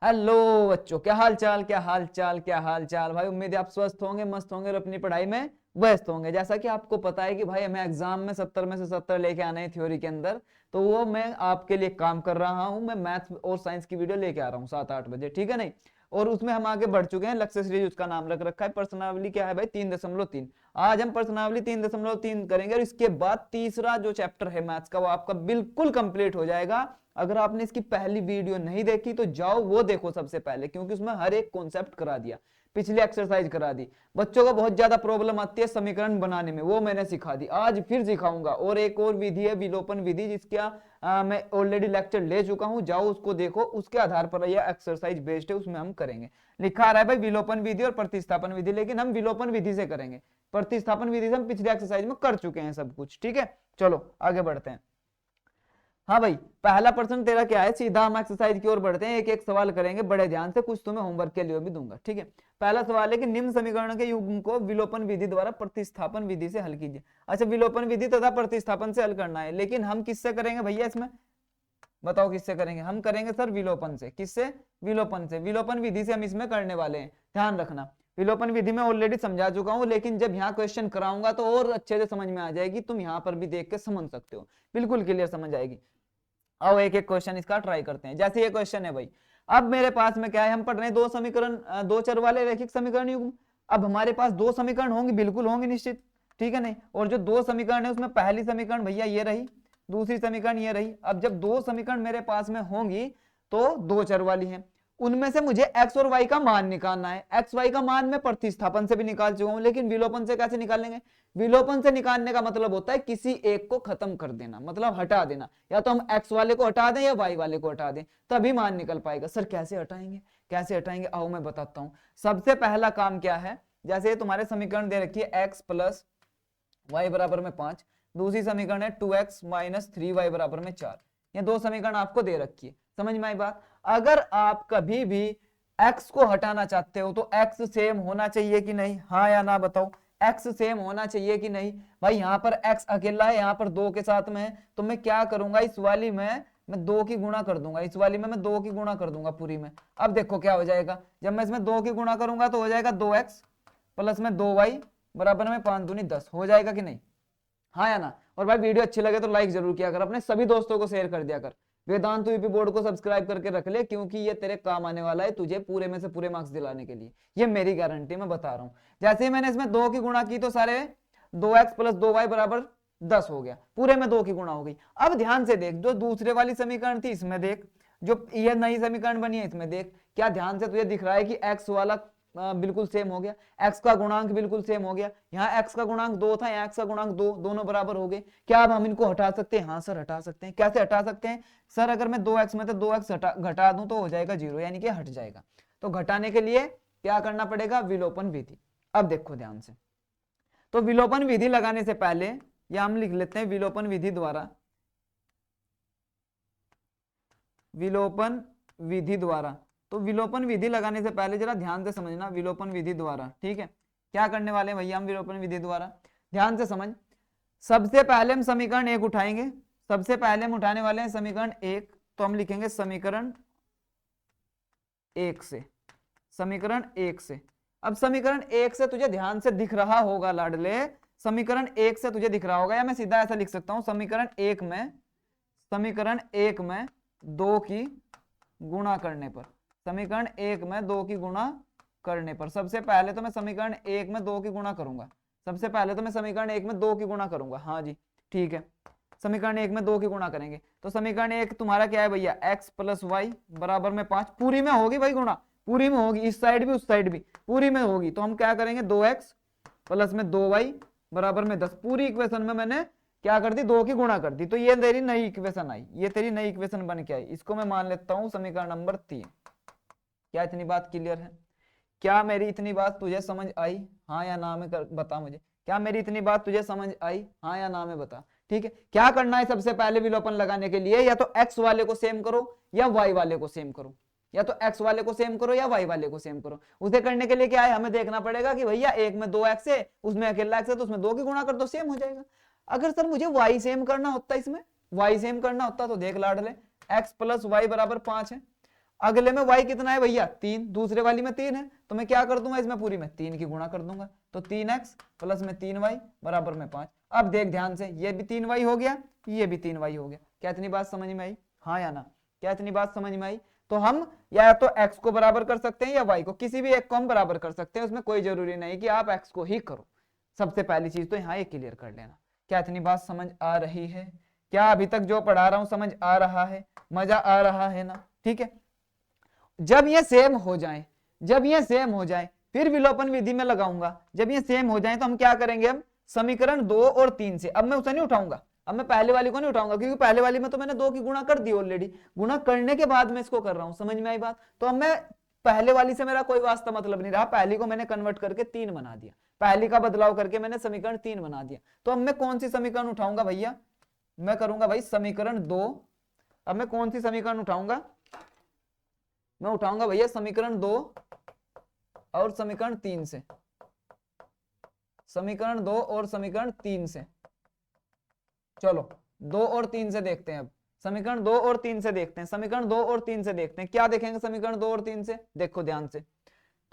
Hello बच्चों, क्या हाल चाल, क्या हाल चाल, क्या हाल चाल भाई। उम्मीद है आप स्वस्थ होंगे, मस्त होंगे और अपनी पढ़ाई में व्यस्त होंगे। जैसा कि आपको पता है कि भाई हमें एग्जाम में 70 में से 70 लेके आने हैं थ्योरी के अंदर, तो वो मैं आपके लिए काम कर रहा हूं। मैं मैथ्स और साइंस की वीडियो लेके आ रहा हूँ 7-8 बजे, ठीक है नहीं। और उसमें हम आगे बढ़ चुके हैं, लक्ष्य सीरीज उसका नाम रख रखा है। प्रश्नावली क्या है भाई? 3.3। आज हम प्रश्नावली 3.3 करेंगे और इसके बाद तीसरा जो चैप्टर है मैथ्स का वो आपका बिल्कुल कंप्लीट हो जाएगा। अगर आपने इसकी पहली वीडियो नहीं देखी तो जाओ वो देखो सबसे पहले, क्योंकि उसमें हर एक कॉन्सेप्ट करा दिया, पिछली एक्सरसाइज करा दी। बच्चों को बहुत ज्यादा प्रॉब्लम आती है समीकरण बनाने में, वो मैंने सिखा दी, आज फिर सिखाऊंगा। और एक और विधि है विलोपन विधि, जिसका मैं ऑलरेडी लेक्चर ले चुका हूं, जाओ उसको देखो। उसके आधार पर यह एक्सरसाइज बेस्ड है, उसमें हम करेंगे। लिखा आ रहा है भाई विलोपन विधि और प्रतिस्थापन विधि, लेकिन हम विलोपन विधि से करेंगे। प्रतिस्थापन विधि से हम पिछली एक्सरसाइज में कर चुके हैं सब कुछ, ठीक है। चलो आगे बढ़ते हैं। हाँ भाई, पहला प्रश्न तेरा क्या है? सीधा हम एक्सरसाइज की ओर बढ़ते हैं, एक एक सवाल करेंगे बड़े ध्यान से, कुछ तुम्हें होमवर्क के लिए भी दूंगा, ठीक है। पहला सवाल है कि निम्न समीकरण के युग्म को विलोपन विधि द्वारा प्रतिस्थापन विधि से हल कीजिए। अच्छा, विलोपन विधि तथा प्रतिस्थापन से हल करना है, लेकिन हम किससे करेंगे भैया? इसमें बताओ किससे करेंगे? हम करेंगे सर विलोपन से। किससे? विलोपन से। विलोपन विधि से हम इसमें करने वाले हैं, ध्यान रखना। विलोपन विधि में ऑलरेडी समझा चुका हूं, लेकिन जब यहाँ क्वेश्चन कराऊंगा तो और अच्छे से समझ में आ जाएगी। तुम यहाँ पर भी देख के समझ सकते हो, बिल्कुल क्लियर समझ आएगी। आओ एक एक क्वेश्चन इसका ट्राई करते हैं। जैसे ये क्वेश्चन है भाई, अब मेरे पास में क्या है? हम पढ़ रहे हैं दो समीकरण, दो चर वाले रैखिक समीकरण युग्म। अब हमारे पास दो समीकरण होंगे, बिल्कुल होंगे निश्चित, ठीक है नहीं। और जो दो समीकरण है उसमें पहली समीकरण भैया ये रही, दूसरी समीकरण ये रही। अब जब दो समीकरण मेरे पास में होंगी तो दो चर वाली है, उनमें से मुझे x और y का मान निकालना है। x y का मान मैं प्रतिस्थापन से भी निकाल चुका हूं, लेकिन विलोपन से कैसे निकालेंगे? विलोपन से निकालने का मतलब होता है किसी एक को खत्म कर देना, मतलब हटा देना। या तो हम x वाले को हटा दें या y वाले को हटा दें, तभी मान निकल पाएगा। सर कैसे हटाएंगे, कैसे हटाएंगे? आओ मैं बताता हूं। सबसे पहला काम क्या है, जैसे तुम्हारे समीकरण दे रखी है x प्लस वाई बराबर में 5, दूसरी समीकरण है 2x माइनस 3y बराबर में 4। ये दो समीकरण आपको दे रखी है, समझ में आई बात? अगर आप कभी भी x को हटाना चाहते हो तो x सेम होना चाहिए कि नहीं? हाँ या ना बताओ। x सेम होना चाहिए कि नहीं? भाई यहाँ पर x अकेला है, यहाँ पर 2 के साथ में है, तो मैं क्या करूंगा? इस वाली में मैं 2 की गुणा कर दूंगा, इस वाली में मैं 2 की गुणा कर दूंगा पूरी में। अब देखो क्या हो जाएगा, जब मैं इसमें 2 की गुणा करूंगा तो हो जाएगा 2x प्लस में 2y बराबर में 5 दूनी 10। हो जाएगा कि नहीं? हाँ या ना? और भाई वीडियो अच्छी लगे तो लाइक जरूर किया कर, अपने सभी दोस्तों को शेयर कर दिया कर। वेदांत यूपी बोर्ड को सब्सक्राइब करके रख ले, क्योंकि ये तेरे काम आने वाला है, तुझे पूरे में से पूरे मार्क्स दिलाने के लिए, ये मेरी गारंटी मैं बता रहा हूं। जैसे ही मैंने इसमें 2 की गुणा की तो सारे 2x प्लस 2y बराबर 10 हो गया, पूरे में 2 की गुणा हो गई। अब ध्यान से देख, जो दूसरे वाली समीकरण थी इसमें देख, जो ये नई समीकरण बनी है इसमें देख, क्या ध्यान से तुझे दिख रहा है कि x वाला बिल्कुल सेम हो गया, x का गुणांक बिल्कुल सेम हो गया। यहाँ x का गुणांक 2 था, यहाँ x का गुणांक 2, दोनों बराबर हो गए। क्या अब हम इनको हटा सकते हैं? हाँ सर हटा सकते हैं। कैसे हटा सकते हैं सर? अगर मैं 2x में तो 2x घटा दूं तो हो जाएगा 0, यानी कि हट जाएगा। तो घटाने के लिए क्या करना पड़ेगा? विलोपन विधि। अब देखो ध्यान से, तो विलोपन विधि लगाने से पहले या हम लिख लेते हैं विलोपन विधि द्वारा, विलोपन विधि द्वारा। तो विलोपन विधि लगाने से पहले जरा ध्यान से समझना, विलोपन विधि द्वारा, ठीक है। क्या करने वाले हैं भैया हम विलोपन विधि द्वारा? ध्यान से समझ। सबसे पहले हम समीकरण 1 उठाएंगे, सबसे पहले हम उठाने वाले हैं समीकरण 1, तो हम लिखेंगे समीकरण 1 से, समीकरण 1 से। अब समीकरण 1 से तुझे ध्यान से दिख रहा होगा लाडले, समीकरण 1 से तुझे दिख रहा होगा, या मैं सीधा ऐसा लिख सकता हूं, समीकरण 1 में, समीकरण 1 में 2 की गुणा करने पर, समीकरण 1 में 2 की गुणा करने पर, सबसे पहले तो मैं समीकरण 1 में 2 की गुणा करूंगा, सबसे पहले तो मैं समीकरण 1 में 2 की गुणा करूंगा। हाँ जी ठीक है, समीकरण 1 में 2 की गुणा करेंगे। तो समीकरण 1 तुम्हारा क्या है भैया? x प्लस वाई बराबर में 5, पूरी में होगी भाई गुणा, पूरी में होगी, इस साइड भी उस साइड भी पूरी में होगी। तो हम क्या करेंगे? 2x प्लस में 2y बराबर में 10, पूरी इक्वेशन में मैंने क्या कर दी? 2 की गुणा कर दी। तो ये तेरी नई इक्वेशन आई, ये तेरी नई इक्वेशन बन के आई, इसको मैं मान लेता हूं समीकरण नंबर 3। क्या इतनी बात क्लियर है? क्या मेरी इतनी बात तुझे समझ आई? हाँ या ना में बता मुझे, क्या मेरी इतनी बात तुझे समझ आई? हाँ या ना में बता। ठीक है, क्या करना है सबसे पहले विलोपन लगाने के लिए? या तो x वाले को सेम करो या y वाले को सेम करो, या तो x वाले को सेम करो या y वाले को सेम करो। उसे करने के लिए क्या है? हमें देखना पड़ेगा कि भैया एक में 2x है, उसमें अकेला x है, तो उसमें 2 की गुणा कर दो, सेम हो जाएगा। अगर सर मुझे y सेम करना होता, इसमें y सेम करना होता, तो देख लाडले x प्लस वाई बराबर 5 है। अगले में y कितना है भैया 3, दूसरे वाली में 3 है, तो मैं क्या कर दूंगा इसमें पूरी में 3 की गुणा कर दूंगा, तो 3x प्लस में 3y बराबर में 5। अब देख ध्यान से, ये भी 3y हो गया, ये भी 3y हो गया। क्या इतनी बात समझ में आई? हाँ या ना? क्या इतनी बात समझ में आई? तो हम या तो x को बराबर कर सकते हैं या y को, किसी भी एक को हम बराबर कर सकते हैं, उसमें कोई जरूरी नहीं कि आप x को ही करो। सबसे पहली चीज तो यहाँ ये क्लियर कर लेना। क्या इतनी बात समझ आ रही है? क्या अभी तक जो पढ़ा रहा हूं समझ आ रहा है? मजा आ रहा है ना? ठीक है, जब ये सेम हो जाए, जब ये सेम हो जाए फिर विलोपन विधि में लगाऊंगा। जब ये सेम हो जाए तो हम क्या करेंगे, हम समीकरण 2 और 3 से, अब मैं उसे नहीं उठाऊंगा, अब मैं पहले वाली को नहीं उठाऊंगा, क्योंकि पहले वाली में तो मैंने 2 की गुणा कर दी ऑलरेडी, गुणा करने के बाद मैं इसको कर रहा हूं। समझ में आई बात? तो अब मैं पहले वाली से मेरा कोई वास्ता मतलब नहीं रहा, पहली को मैंने कन्वर्ट करके 3 बना दिया, पहली का बदलाव करके मैंने समीकरण 3 बना दिया। तो अब मैं कौन सी समीकरण उठाऊंगा भैया? मैं करूंगा भाई समीकरण 2। अब मैं कौन सी समीकरण उठाऊंगा? मैं उठाऊंगा भैया समीकरण 2 और समीकरण 3 से, समीकरण 2 और समीकरण 3 से। चलो 2 और 3 से देखते हैं, अब समीकरण 2 और 3 से देखते हैं, समीकरण 2 और 3 से देखते हैं। क्या देखेंगे समीकरण 2 और 3 से? देखो ध्यान से,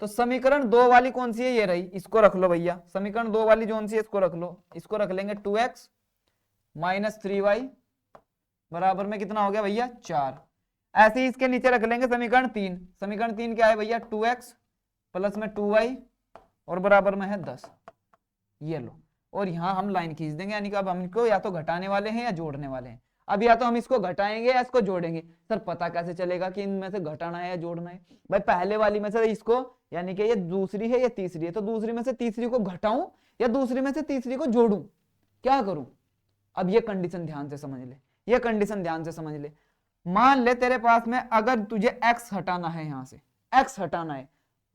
तो समीकरण 2 वाली कौन सी है? ये रही, इसको रख लो भैया। समीकरण 2 वाली कौन सी है? इसको रख लो, इसको रख लेंगे 2x माइनस 3y बराबर में कितना हो गया भैया 4। ऐसे ही इसके नीचे रख लेंगे समीकरण 3। समीकरण 3 क्या है भैया? 2x प्लस में 2y और बराबर में है 10। ये लो, और यहां हम लाइन खींच देंगे, यानी कि अब हम इसको या तो घटाने वाले हैं या जोड़ने वाले हैं। अब या तो हम इसको घटाएंगे या इसको जोड़ेंगे। सर पता कैसे चलेगा कि इनमें से घटाना है या जोड़ना है? भाई पहले वाली में से इसको, यानी कि ये दूसरी है या तीसरी है, तो दूसरी में से तीसरी को घटाऊं या दूसरी में से तीसरी को जोड़ूं, क्या करूं? अब ये कंडीशन ध्यान से समझ ले, ये कंडीशन ध्यान से समझ ले। मान ले तेरे पास में अगर तुझे x हटाना है, यहां से x हटाना है,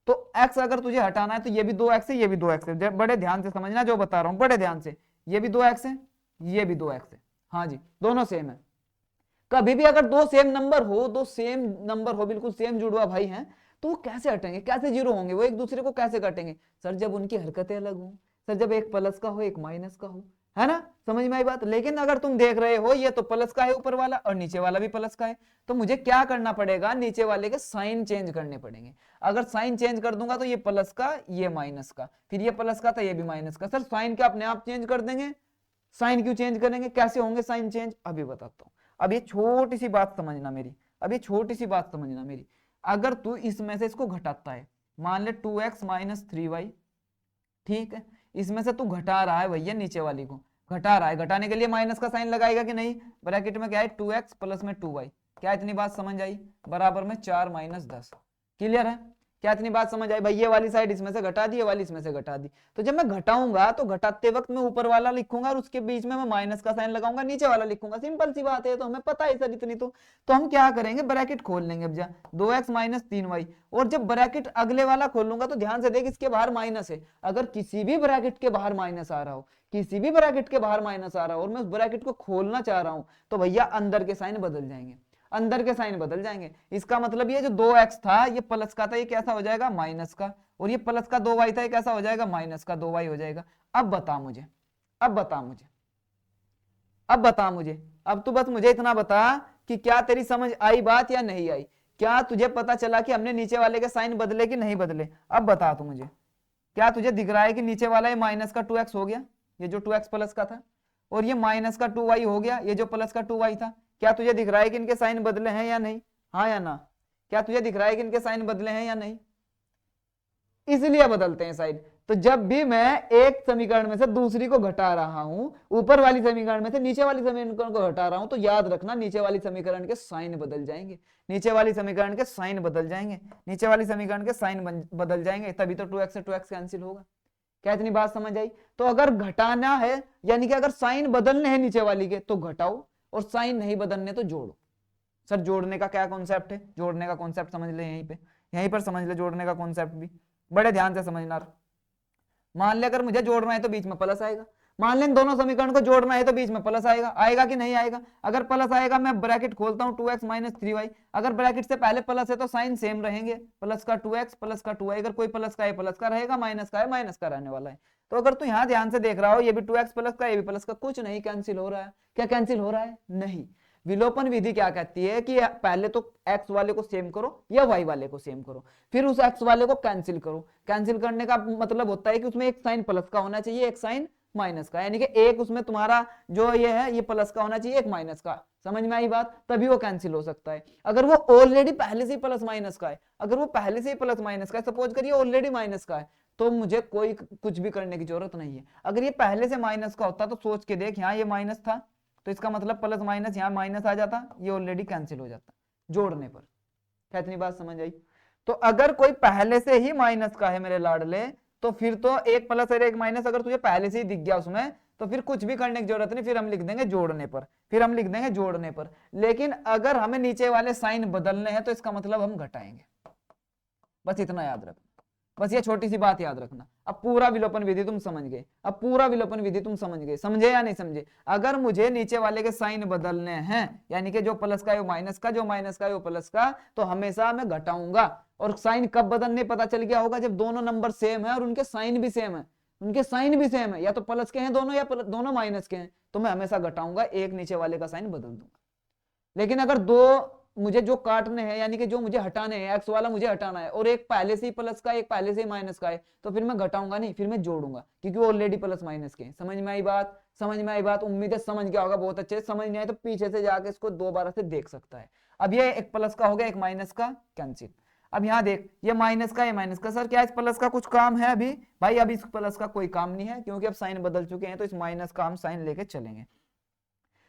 तो x अगर तुझे हटाना है तो ये भी 2x है, ये भी 2x है। बड़े ध्यान से समझना जो बता रहा हूं, बड़े ध्यान से। ये भी 2x है, ये भी 2x है, हाँ जी दोनों सेम है। कभी भी अगर दो सेम नंबर हो, दो सेम नंबर हो, बिल्कुल सेम जुड़वा भाई हैं, तो वो कैसे हटेंगे, कैसे जीरो होंगे, वो एक दूसरे को कैसे काटेंगे? सर जब उनकी हरकतें अलग हो, सर जब एक प्लस का हो एक माइनस का हो, है ना? समझ में आई बात? लेकिन अगर तुम देख रहे हो ये तो प्लस का है ऊपर वाला और नीचे वाला भी प्लस का है, तो मुझे क्या करना पड़ेगा? नीचे वाले के साइन चेंज करने पड़ेंगे। अगर साइन चेंज कर दूंगा तो ये प्लस का ये माइनस का, फिर ये प्लस का था ये भी माइनस का। सर साइन क्या अपने आप चेंज कर देंगे? साइन क्यों चेंज करेंगे? कैसे होंगे साइन चेंज? अभी बताता हूं। अब ये छोटी सी बात समझना मेरी, अब ये छोटी सी बात समझना मेरी। अगर तू इसमें से इसको घटाता है, मान ले 2x माइनस 3y, ठीक है, इसमें से तू घटा रहा है भैया, नीचे वाली को घटा रहा है, घटाने के लिए माइनस का साइन लगाएगा कि नहीं? ब्रैकेट में क्या है 2x प्लस में 2y। क्या इतनी बात समझ आई? बराबर में 4 माइनस 10। क्लियर है? क्या इतनी बात समझ आई भाई? ये वाली साइड इसमें से घटा दी, ये वाली इसमें से घटा दी। तो जब मैं घटाऊंगा तो घटाते वक्त मैं ऊपर वाला लिखूंगा और उसके बीच में मैं माइनस का साइन लगाऊंगा, नीचे वाला लिखूंगा। सिंपल सी बात है, तो हमें पता है सर इतनी तो हम क्या करेंगे, ब्रैकेट खोल लेंगे। अब जा 2x माइनस 3y, और जब ब्रैकेट अगले वाला खोलूंगा तो ध्यान से देख, इसके बाहर माइनस है। अगर किसी भी ब्रैकेट के बाहर माइनस आ रहा हो, किसी भी ब्रैकेट के बाहर माइनस आ रहा हो और मैं उस ब्रैकेट को खोलना चाह रहा हूं, तो भैया अंदर के साइन बदल जाएंगे, अंदर के साइन बदल जाएंगे। इसका मतलब ये जो 2x था ये प्लस का था, ये कैसा हो जाएगा? माइनस का। और ये प्लस का 2y था, ये कैसा हो जाएगा? माइनस का 2y हो जाएगा। अब बता मुझे, अब बता मुझे, अब बता मुझे, अब तू बस मुझे इतना बता कि क्या तेरी समझ आई बात या नहीं आई? क्या तुझे पता चला कि हमने नीचे वाले के साइन बदले कि नहीं बदले? अब बता तू मुझे, क्या तुझे दिख रहा है कि नीचे वाला ये माइनस का 2x हो गया, ये जो 2x प्लस का था, और ये माइनस का 2y हो गया, ये जो प्लस का 2y था? क्या तुझे दिख रहा है कि इनके साइन बदले हैं या नहीं? हाँ या ना? क्या तुझे दिख रहा है कि इनके साइन बदले हैं या नहीं? इसलिए बदलते हैं साइन। तो जब भी मैं एक समीकरण में से दूसरी को घटा रहा हूं, ऊपर वाली समीकरण में से नीचे वाली समीकरण को घटा रहा हूं, तो याद रखना नीचे वाली समीकरण के साइन बदल जाएंगे, नीचे वाली समीकरण के साइन बदल जाएंगे, नीचे वाली समीकरण के साइन बदल जाएंगे, तभी तो 2x से 2x कैंसिल होगा। क्या इतनी बात समझ आई? तो अगर घटाना है, यानी कि अगर साइन बदलने हैं नीचे वाली के, तो घटाओ, और साइन नहीं बदलने तो जोड़ो। सर जोड़ने का क्या कॉन्सेप्ट है? जोड़ने का कॉन्सेप्ट समझ ले, यहीं पे, यहीं पर समझ ले जोड़ने का कॉन्सेप्ट भी, बड़े ध्यान से समझना। मान ले अगर मुझे जोड़ना है तो बीच में प्लस आएगा, मान ले दोनों समीकरण को जोड़ना है तो बीच में प्लस आएगा, आएगा कि नहीं आएगा? अगर प्लस आएगा, मैं ब्रैकेट खोलता हूं 2x माइनस 3y, अगर ब्रैकेट से पहले प्लस है तो साइन सेम रहेंगे, प्लस का 2x प्लस का 2y, अगर कोई प्लस का है प्लस का रहेगा, माइनस का है माइनस का रहने वाला है। तो अगर तू यहाँ ध्यान से देख रहा हो, ये भी 2x प्लस का, ये भी प्लस का, कुछ नहीं कैंसिल हो रहा है। क्या कैंसिल हो रहा है? नहीं। विलोपन विधि क्या कहती है कि पहले तो x वाले को सेम करो या y वाले को सेम करो, फिर उस x वाले को कैंसिल करो। कैंसिल करने का मतलब होता है कि उसमें एक साइन प्लस का होना चाहिए, एक साइन माइनस का, यानी कि एक उसमें तुम्हारा जो ये है ये प्लस का होना चाहिए, एक माइनस का। समझ में आई बात? तभी वो कैंसिल हो सकता है। अगर वो ऑलरेडी पहले से ही प्लस माइनस का है, अगर वो पहले से ही प्लस माइनस का है, सपोज करिए ऑलरेडी माइनस का है, तो मुझे कोई कुछ भी करने की जरूरत नहीं है। अगर ये पहले से माइनस का होता तो सोच के देख, यहाँ ये माइनस था तो इसका मतलब प्लस माइनस यहाँ माइनस आ जाता, ये ऑलरेडी कैंसिल हो जाता जोड़ने पर। क्या इतनी बात समझ आई? तो अगर कोई पहले से ही माइनस का है मेरे लाडले, तो फिर तो एक प्लस और एक माइनस अगर तुझे पहले से ही दिख गया उसमें, तो फिर कुछ भी करने की जरूरत नहीं, फिर हम लिख देंगे जोड़ने पर, फिर हम लिख देंगे जोड़ने पर। लेकिन अगर हमें नीचे वाले साइन बदलने हैं तो इसका मतलब हम घटाएंगे। बस इतना याद रखना, बस ये छोटी सी बात याद रखना। अब पूरा विलोपन विधि तुम समझ गए, अब पूरा विलोपन विधि तुम समझ गए, समझे या नहीं समझे? अगर मुझे नीचे वाले के साइन बदलने हैं, यानी कि जो प्लस का है वो माइनस का, जो माइनस का है वो प्लस का, तो हमेशा मैं घटाऊंगा। और साइन कब बदलने पता चल गया होगा? जब दोनों नंबर सेम है और उनके साइन भी सेम है, उनके साइन भी सेम है, या तो प्लस के हैं दोनों या दोनों माइनस के हैं, तो मैं हमेशा घटाऊंगा, एक नीचे वाले का साइन बदल दूंगा। लेकिन अगर दो मुझे जो काटने हैं, यानी कि जो मुझे हटाने हैं, एक्स वाला मुझे हटाना है और एक पहले से ही प्लस का, एक पहले से ही माइनस का है, तो फिर मैं घटाऊंगा नहीं, फिर मैं जोड़ूंगा, क्योंकि वो ऑलरेडी प्लस माइनस के हैं। समझ में आई बात? समझ में आई बात? उम्मीद है समझ गया होगा बहुत अच्छे से। समझ नहीं आए तो पीछे से जाके इसको दोबारा से देख सकता है। अब ये एक प्लस का हो गया, एक माइनस का, कैंसिल। अब यहाँ देख, ये माइनस का, ये माइनस का। सर क्या इस प्लस का कुछ काम है अभी? भाई अभी इस प्लस का कोई काम नहीं है, क्योंकि अब साइन बदल चुके हैं, तो इस माइनस का हम साइन लेके चलेंगे।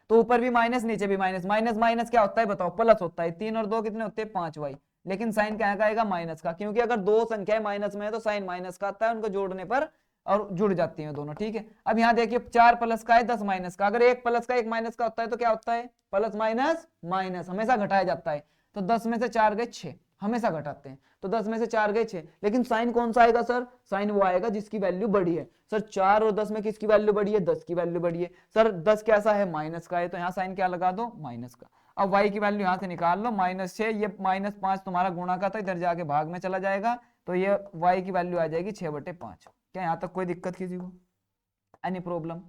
तो ऊपर भी माइनस, नीचे भी माइनस। माइनस माइनस क्या होता है बताओ? प्लस होता है। 3 और 2 कितने होते हैं? 5 वाई। लेकिन साइन क्या आएगा? माइनस का, क्योंकि अगर दो संख्याएं माइनस में है तो साइन माइनस का आता है, उनको जोड़ने पर और जुड़ जाती हैं दोनों। ठीक है, अब यहाँ देखिए 4 प्लस का है, 10 माइनस का। अगर एक प्लस का एक माइनस का होता है तो क्या होता है? प्लस माइनस माइनस, हमेशा घटाया जाता है। तो 10 में से 4 गए 6, हमेशा घटाते हैं। तो 10 में से 4 गए 6, लेकिन साइन कौन सा आएगा सर? साइन वो आएगा जिसकी वैल्यू बड़ी है। सर 4 और 10 में किसकी वैल्यू बड़ी है? 10 की वैल्यू बड़ी है। सर 10 कैसा है? माइनस का है, तो यहाँ साइन क्या लगा दो? माइनस का। अब y की वैल्यू यहाँ से निकाल लो, -6, ये -5 तुम्हारा गुणा का था, इधर जाके भाग में चला जाएगा, तो ये y की वैल्यू आ जाएगी 6/5। क्या यहाँ तक कोई दिक्कत किसी को? एनी प्रॉब्लम,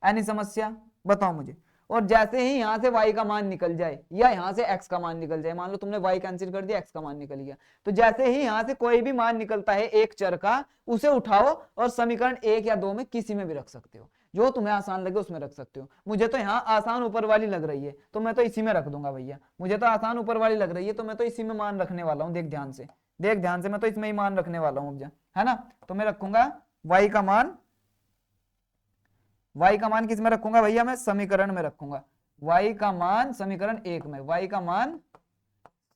एनी समस्या? बताओ मुझे। और जैसे ही यहाँ से y का मान निकल जाए या यहाँ से x का मान निकल जाए, मान लो तुमने y कैंसिल कर दिया, x का मान निकल गया, तो जैसे ही यहाँ से कोई भी मान निकलता है एक चर का, उसे उठाओ और समीकरण 1 या 2 में किसी में भी रख सकते हो, जो तुम्हें आसान लगे उसमें रख सकते हो। मुझे तो यहाँ आसान ऊपर वाली लग रही है, तो मैं तो इसी में रख दूंगा भैया। मुझे तो आसान ऊपर वाली लग रही है, तो मैं तो इसी में मान रखने वाला हूँ। देख ध्यान से, देख ध्यान से, मैं तो इसमें ही मान रखने वाला हूँ, है ना? तो मैं रखूंगा y का मान, y का मान किस में रखूंगा भैया? मैं समीकरण में रखूंगा। y का मान समीकरण 1 में, y का मान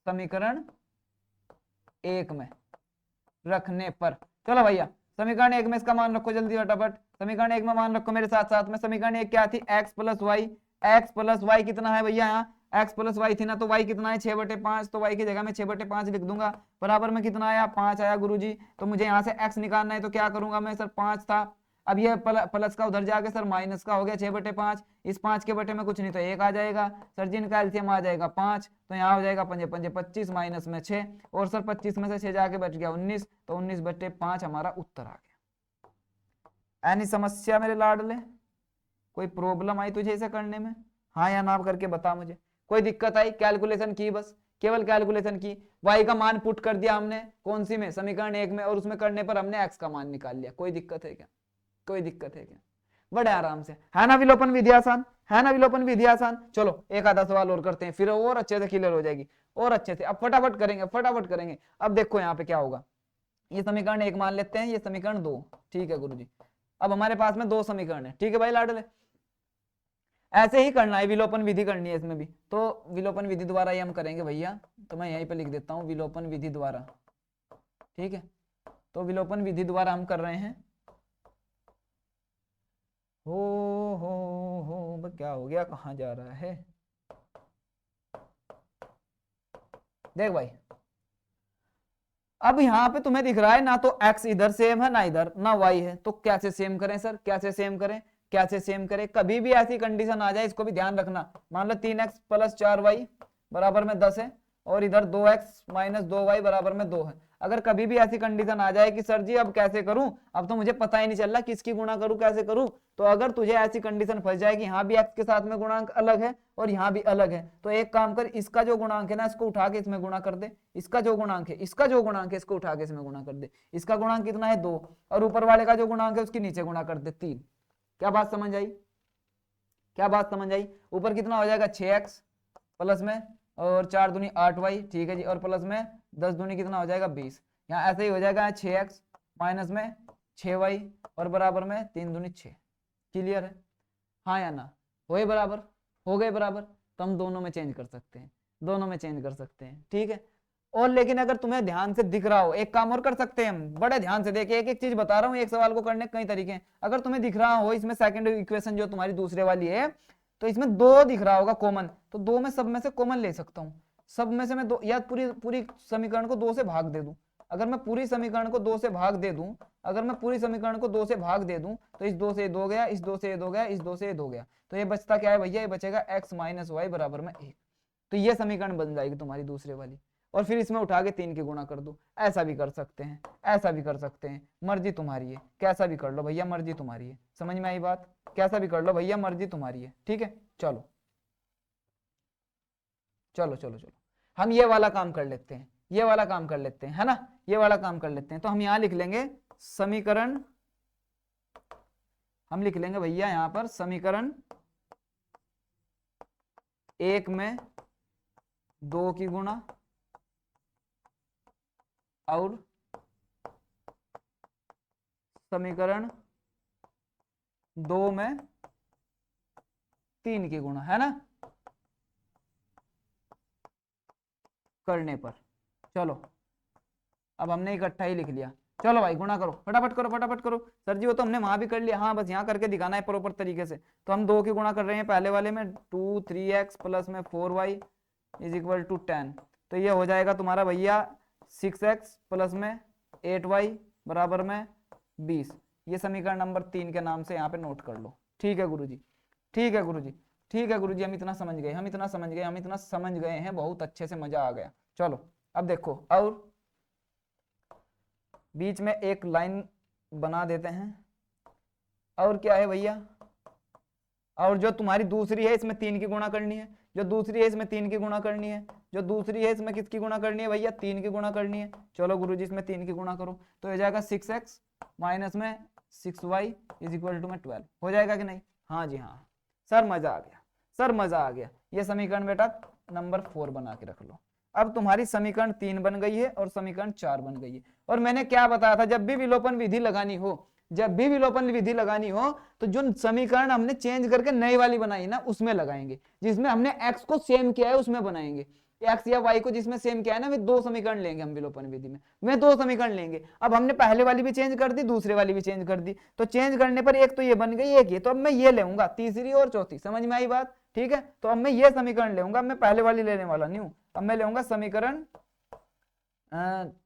समीकरण 1 में रखने पर, चलो भैया समीकरण 1 में इसका मान रखो जल्दी फटाफट। समीकरण 1 में मान रखो मेरे साथ साथ में। समीकरण 1 क्या थी? x plus Y. x plus Y कितना है भैया? यहाँ x प्लस वाई थी ना, तो y कितना है? 6/5। तो y की जगह में 6/5 लिख दूंगा। बराबर में कितना आया? 5 आया गुरुजी। तो मुझे यहाँ से x निकालना है, तो क्या करूंगा मैं? सर 5 था, अब ये प्लस का उधर जाके सर माइनस का हो गया 6/5। इस 5 के बटे में कुछ नहीं तो 1 आ जाएगा। सर जिनका एलसीएम आ जाएगा 5, तो यहाँ हो जाएगा 5 5 25 माइनस में 6, और सर 25 में से 6 जाके बच गया 19, तो 19/5 हमारा उत्तर आ गया। एनी समस्या मेरे लाडले? कोई प्रॉब्लम आई तुझे इसे करने में? हाँ या ना करके बता मुझे। कोई दिक्कत आई? कैलकुलेशन की, बस केवल कैलकुलेशन की। y का मान पुट कर दिया हमने, कौन सी में? समीकरण 1 में, और उसमें करने पर हमने x का मान निकाल लिया। कोई दिक्कत है क्या? कोई दिक्कत है क्या? बड़े आराम से, है ना विलोपन विधि आसान? है ना विलोपन विधि आसान? चलो एक आधा सवाल और करते हैं, फिर और अच्छे से क्लियर हो जाएगी, और अच्छे से। अब फटाफट करेंगे, फटाफट करेंगे। अब देखो यहाँ पे क्या होगा। ये समीकरण 1 मान लेते हैं, ये समीकरण 2। ठीक है गुरुजी, अब हमारे पास में 2 समीकरण है। ठीक है भाई लाडले, ऐसे ही करना है, विलोपन विधि करनी है इसमें भी। तो विलोपन विधि द्वारा ये हम करेंगे भैया, तो मैं यहीं पे लिख देता हूँ विलोपन विधि द्वारा। ठीक है, तो विलोपन विधि द्वारा हम कर रहे हैं। हो क्या हो गया? कहाँ जा रहा है? देख भाई, अब यहाँ पे तुम्हें दिख रहा है ना तो x इधर सेम है, ना इधर, ना y है, तो कैसे सेम करें सर? कैसे सेम करें? कैसे सेम करें? कभी भी ऐसी कंडीशन आ जाए, इसको भी ध्यान रखना। मान लो 3x + 4y बराबर में 10 है, और इधर 2x माइनस 2y बराबर में 2 है। अगर कभी भी ऐसी कंडीशन आ जाए कि सर जी अब कैसे करूं, अब तो मुझे पता ही नहीं चल रहा किसकी गुणा करूं कैसे करूं, तो अगर तुझे ऐसी कंडीशन फंस जाए कि यहाँ भी x के साथ में गुणांक अलग है और यहाँ भी अलग है, तो एक काम कर, इसका जो गुणांक है ना इसको उठा के इसमें गुणा कर दे, इसका जो गुणांक है इसको उठा के इसमें गुणा कर दे। इसका गुणांक कितना है 2 और ऊपर वाले का जो गुणांक है उसके नीचे गुणा कर दे 3। क्या बात समझ आई? क्या बात समझ आई? ऊपर कितना हो जाएगा 6x प्लस में और 4 दूनी 8y, ठीक है जी, और प्लस में 10 दूनी कितना हो जाएगा 20। यहाँ ऐसे ही हो जाएगा 6x माइनस में 6y और बराबर में 3 दूनी 6। क्लियर है? हाँ या ना? हो गए बराबर? हो गए बराबर? तो हम दोनों में चेंज कर सकते हैं, दोनों में चेंज कर सकते हैं, ठीक है। और लेकिन अगर तुम्हें ध्यान से दिख रहा हो, एक काम और कर सकते हैं हम, बड़े ध्यान से देखिए, एक एक चीज बता रहा हूँ, एक सवाल को करने के कई तरीके हैं। अगर तुम्हें दिख रहा हो इसमें सेकंड इक्वेशन जो तुम्हारी दूसरे वाली है, तो इसमें 2 दिख रहा होगा कॉमन, तो 2 में सब में से कॉमन ले सकता हूँ। सब में से मैं 2 या पूरी समीकरण को 2 से भाग दे दूं। अगर मैं पूरी समीकरण को 2 से भाग दे दूं, अगर मैं पूरी समीकरण को 2 से भाग दे दूं, तो इस 2 से 2 गया, इस 2 से 2 गया, इस 2 से 2 गया, तो ये बचता क्या है भैया? ये बचेगा x माइनस वाई बराबर में 1। तो ये समीकरण बन जाएगी तुम्हारी दूसरे वाली, और फिर इसमें उठा के 3 की गुणा कर दो। ऐसा भी कर सकते हैं, ऐसा भी कर सकते हैं, मर्जी तुम्हारी है, कैसा भी कर लो भैया, मर्जी तुम्हारी है। समझ में आई बात? कैसा भी कर लो भैया, मर्जी तुम्हारी है, ठीक है। चलो चलो चलो चलो, हम ये वाला काम कर लेते हैं, ये वाला काम कर लेते हैं, है ना, ये वाला काम कर लेते हैं। तो हम यहां लिख लेंगे समीकरण, हम लिख लेंगे भैया यहां पर समीकरण 1 में 2 की गुणा और समीकरण 2 में 3 की गुणा, है ना, करने पर। चलो अब हमने इकट्ठा ही लिख लिया। चलो भाई गुणा करो, फटाफट करो, फटाफट करो। सर जी वो तो हमने वहां भी कर लिया, हाँ बस यहाँ करके दिखाना है प्रॉपर तरीके से। तो हम 2 की गुणा कर रहे हैं पहले वाले में, 2 3x प्लस में 4y इज इक्वल टू 10। तो ये हो जाएगा तुम्हारा भैया 6x प्लस में 8y बराबर में 20। ये समीकरण नंबर 3 के नाम से यहाँ पे नोट कर लो। ठीक है गुरुजी, ठीक है गुरुजी, ठीक है गुरुजी, हम इतना समझ गए, हम इतना समझ गए, हम इतना समझ गए हैं, बहुत अच्छे से मजा आ गया। चलो अब देखो, और बीच में एक लाइन बना देते हैं। और क्या है भैया? और जो तुम्हारी दूसरी है इसमें 3 की गुणा करनी है, जो दूसरी है इसमें 3 की गुणा करनी है, जो दूसरी है इसमें किसकी गुणा करनी है भैया? 3 की गुणा करनी है। चलो गुरुजी इसमें 3 की गुणा करो, तो हो जाएगा 6x माइनस में 6y इज इक्वल टू में 12। हो जाएगा कि नहीं? हाँ जी हाँ सर, मजा आ गया, सर मजा आ गया। ये समीकरण बेटा नंबर 4 बना के रख लो। अब तुम्हारी समीकरण 3 बन गई है और समीकरण 4 बन गई है। और मैंने क्या बताया था, जब भी विलोपन विधि लगानी हो, जब भी विलोपन विधि लगानी हो, तो जो समीकरण हमने चेंज करके नई वाली बनाई ना उसमें लगाएंगे, जिसमें हमने x को सेम किया है उसमें बनाएंगे। x या y को जिसमें सेम किया है ना, वे 2 समीकरण लेंगे हम विलोपन विधि में, वे 2 समीकरण लेंगे। अब हमने पहले वाली भी चेंज कर दी, दूसरे वाली भी चेंज कर दी, तो चेंज करने पर एक तो ये बन गई, एक ये, तो अब मैं ये लेऊंगा, तीसरी और चौथी। समझ में आई बात? ठीक है, तो अब मैं ये समीकरण लेऊंगा, मैं पहले वाली लेने वाला नहीं हूं। अब मैं लेऊंगा समीकरण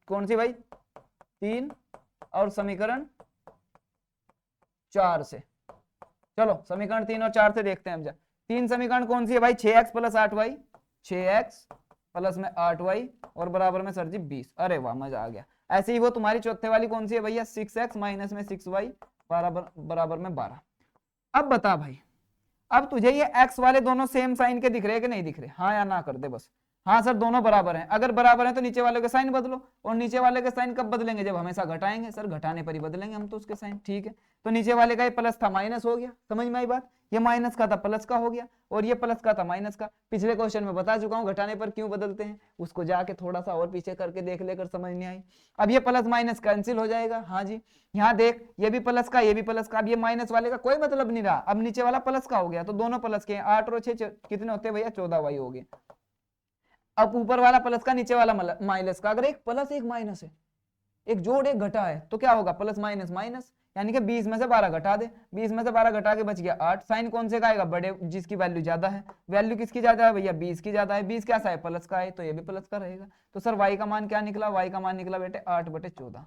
कौन सी भाई? 3 और समीकरण 4 से। चलो समीकरण 3 और 4 से देखते हैं हम। 3 समीकरण कौन सी है भाई? 6x plus 8y, 6x plus में 8y और बराबर में सर जी 20। अरे वाह मजा आ गया। ऐसे ही वो तुम्हारी चौथे वाली कौन सी है भैया? 6x माइनस में 6y बराबर में 12। अब बता भाई, अब तुझे ये x वाले दोनों सेम साइन के दिख रहे हैं कि नहीं दिख रहे? हाँ या ना कर दे बस। हाँ सर दोनों बराबर हैं। अगर बराबर हैं तो नीचे वाले के साइन बदलो, और नीचे वाले के साइन कब बदलेंगे? जब हमेशा घटाएंगे। सर घटाने पर ही बदलेंगे हम तो उसके साइन। ठीक है, तो नीचे वाले का ये प्लस था माइनस हो गया। समझ में आई बात? ये माइनस का था प्लस का हो गया, और ये प्लस का था माइनस का। पिछले क्वेश्चन में बता चुका हूँ घटाने पर क्यों बदलते हैं, उसको जाके थोड़ा सा और पीछे करके देख लेकर समझ नहीं आई। अब ये प्लस माइनस कैंसिल हो जाएगा। हाँ जी, यहाँ देख ये भी प्लस का, ये भी प्लस का। अब ये माइनस वाले का कोई मतलब नहीं रहा, अब नीचे वाला प्लस का हो गया, तो दोनों प्लस के 8 और 6 कितने होते हैं भैया? 14y हो गए। अब ऊपर वाला प्लस का, नीचे वाला माइनस का। अगर एक प्लस एक माइनस है, एक जोड़ एक घटा है, तो क्या होगा? प्लस माइनस माइनस, यानी कि 20 में से 12 घटा दे। 20 में से 12 घटा के बच गया 8। साइन कौन से का आएगा? बड़े, जिसकी वैल्यू ज्यादा है। वैल्यू किसकी ज्यादा है भैया? 20 की ज्यादा है। 20 क्या सा है? प्लस का है, तो ये भी प्लस का रहेगा। तो सर y का मान क्या निकला? y का मान निकला बेटे 8/14।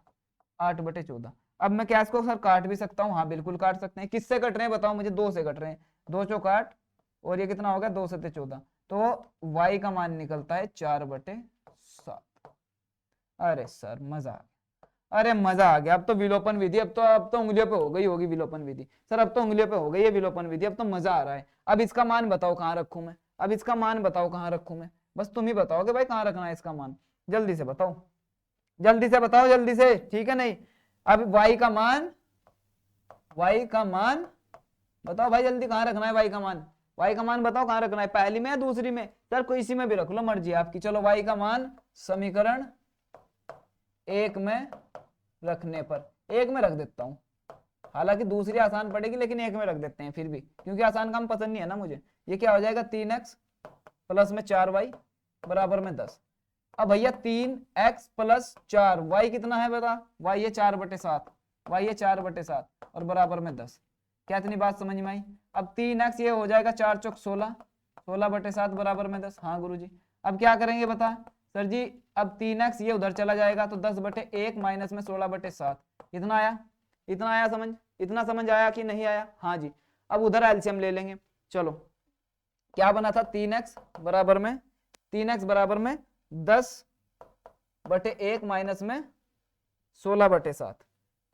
8/14। अब मैं क्या इसको सर काट भी सकता हूँ? हाँ बिल्कुल काट सकते हैं। किससे कट रहे हैं बताओ मुझे? 2 से कट रहे हैं। 2 चौक 8 और ये कितना हो गया? 2 7 14। तो y का मान निकलता है 4/14। अरे सर मजा आ गया, अरे मजा आ गया। अब तो विलोपन विधि, अब तो उंगलियों पे हो गई होगी विलोपन विधि सर, अब तो उंगलियों पे हो गई है विलोपन विधि, अब तो मजा आ रहा है। अब इसका मान बताओ कहाँ रखूं मैं, अब इसका मान बताओ कहाँ रखूं मैं, बस तुम ही बताओ कि भाई कहाँ रखना है इसका मान, जल्दी से बताओ, जल्दी से बताओ, जल्दी से, ठीक है नहीं। अब y का मान, y का मान बताओ भाई जल्दी, कहाँ रखना है y का मान, y का मान बताओ कहाँ रखना है, पहली में या दूसरी में, सर कोई इसी में भी रख लो, मर्जी आपकी। चलो y का मान समीकरण 1 में रखने पर, 1 में रख देता हूं, हालांकि दूसरी आसान पड़ेगी लेकिन 1 में रख देते हैं फिर भी, क्योंकि आसान काम पसंद नहीं है ना मुझे। ये क्या हो जाएगा 3x प्लस में 4y बराबर में 10। अब भैया 3x प्लस 4y कितना है बता, y ये 4/7, y ये 4/7 और बराबर में 10। क्या इतनी बात समझ में आई। अब 3x ये हो जाएगा 4 चौक 16, 16/7 बराबर में 10। हाँ गुरुजी, अब क्या करेंगे बता सर जी, अब 3x ये उधर चला जाएगा तो 10/1 माइनस में 16/7, इतना आया, इतना आया समझ, इतना समझ आया कि नहीं आया। हाँ जी, अब उधर एलसीएम ले लेंगे। चलो क्या बना था 3x बराबर में 10/1 माइनस में 16/7।